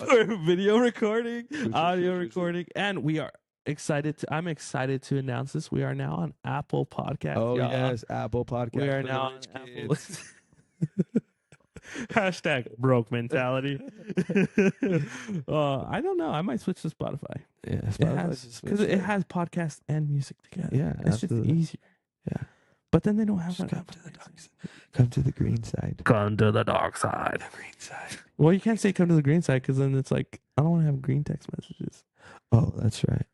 for video recording, audio recording, and we are I'm excited to announce this. We are now on Apple Podcasts.
Oh,
y'all.
yes. Apple Podcast.
We are
for the
now on
rich
Apple.
kids.
Hashtag broke mentality. I don't know. I might switch to Spotify.
Yeah.
Because it has podcast and music together.
Yeah,
It's
absolutely.
just easier.
Yeah.
But then they don't have
Just
that.
come to the dark side. Come to the green side.
Come to the dark side.
The green side.
Well, you can't say come to the green side, because then it's like, I don't want to have green text messages.
Oh, that's right.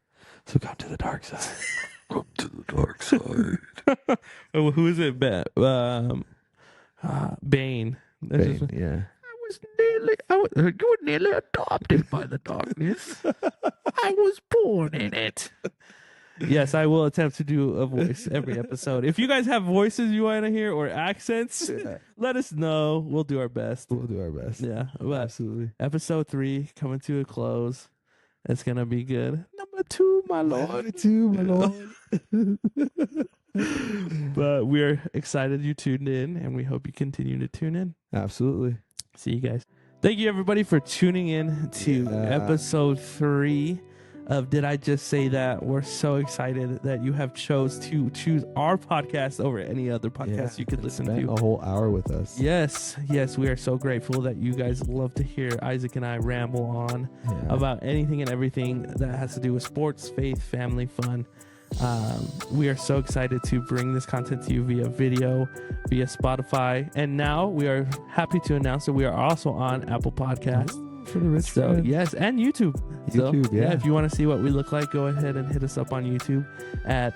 So come to the dark side. Come to the dark side.
Oh, who is it? Bane. That's
Bane,
just-
yeah.
you were nearly adopted by the darkness. I was born in it. Yes, I will attempt to do a voice every episode. If you guys have voices you want to hear or accents,
Yeah.
let us know. We'll do our best.
We'll do our best.
Yeah, but
Absolutely.
episode 3 coming to a close. It's gonna be good. Number 2, my lord.
Number 2, my lord.
But we're excited you tuned in, and we hope you continue to tune in.
Absolutely.
See you guys. Thank you, everybody, for tuning in to episode 3 of Did I Just Say That? We're so excited that you have choose our podcast over any other podcast you could listen
Spent
to.
a whole hour with us.
Yes, we are so grateful that you guys love to hear Isaac and I ramble on about anything and everything that has to do with sports, faith, family, fun. We are so excited to bring this content to you via video, via Spotify, and now we are happy to announce that we are also on Apple Podcasts.
for the rich
So
friends.
yes, and YouTube.
YouTube, yeah.
If you want to see what we look like, go ahead and hit us up on YouTube at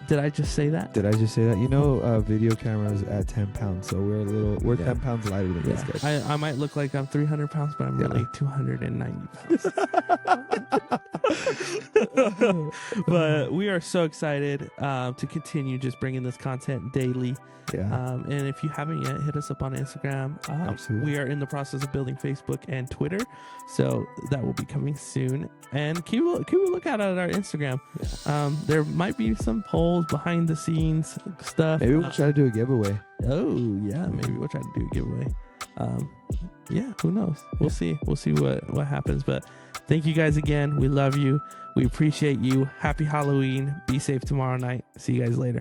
did I just say that?
Did I just say that? You know, video cameras at 10 pounds, so we're 10 pounds lighter than these guys.
I might look like I'm 300 pounds, but I'm really 290 pounds. But we are so excited to continue just bringing this content daily.
Yeah.
And if you haven't yet, hit us up on Instagram.
Absolutely.
We are in the process of building Facebook and Twitter, so that will be coming soon. And keep a look out at our Instagram.
Yeah.
There might be some polls, behind the scenes stuff.
Maybe we'll try to do a giveaway.
Oh yeah, maybe we'll try to do a giveaway. Yeah, who knows? We'll see. We'll see what happens. But thank you guys again. We love you. We appreciate you. Happy Halloween. Be safe tomorrow night. See you guys later.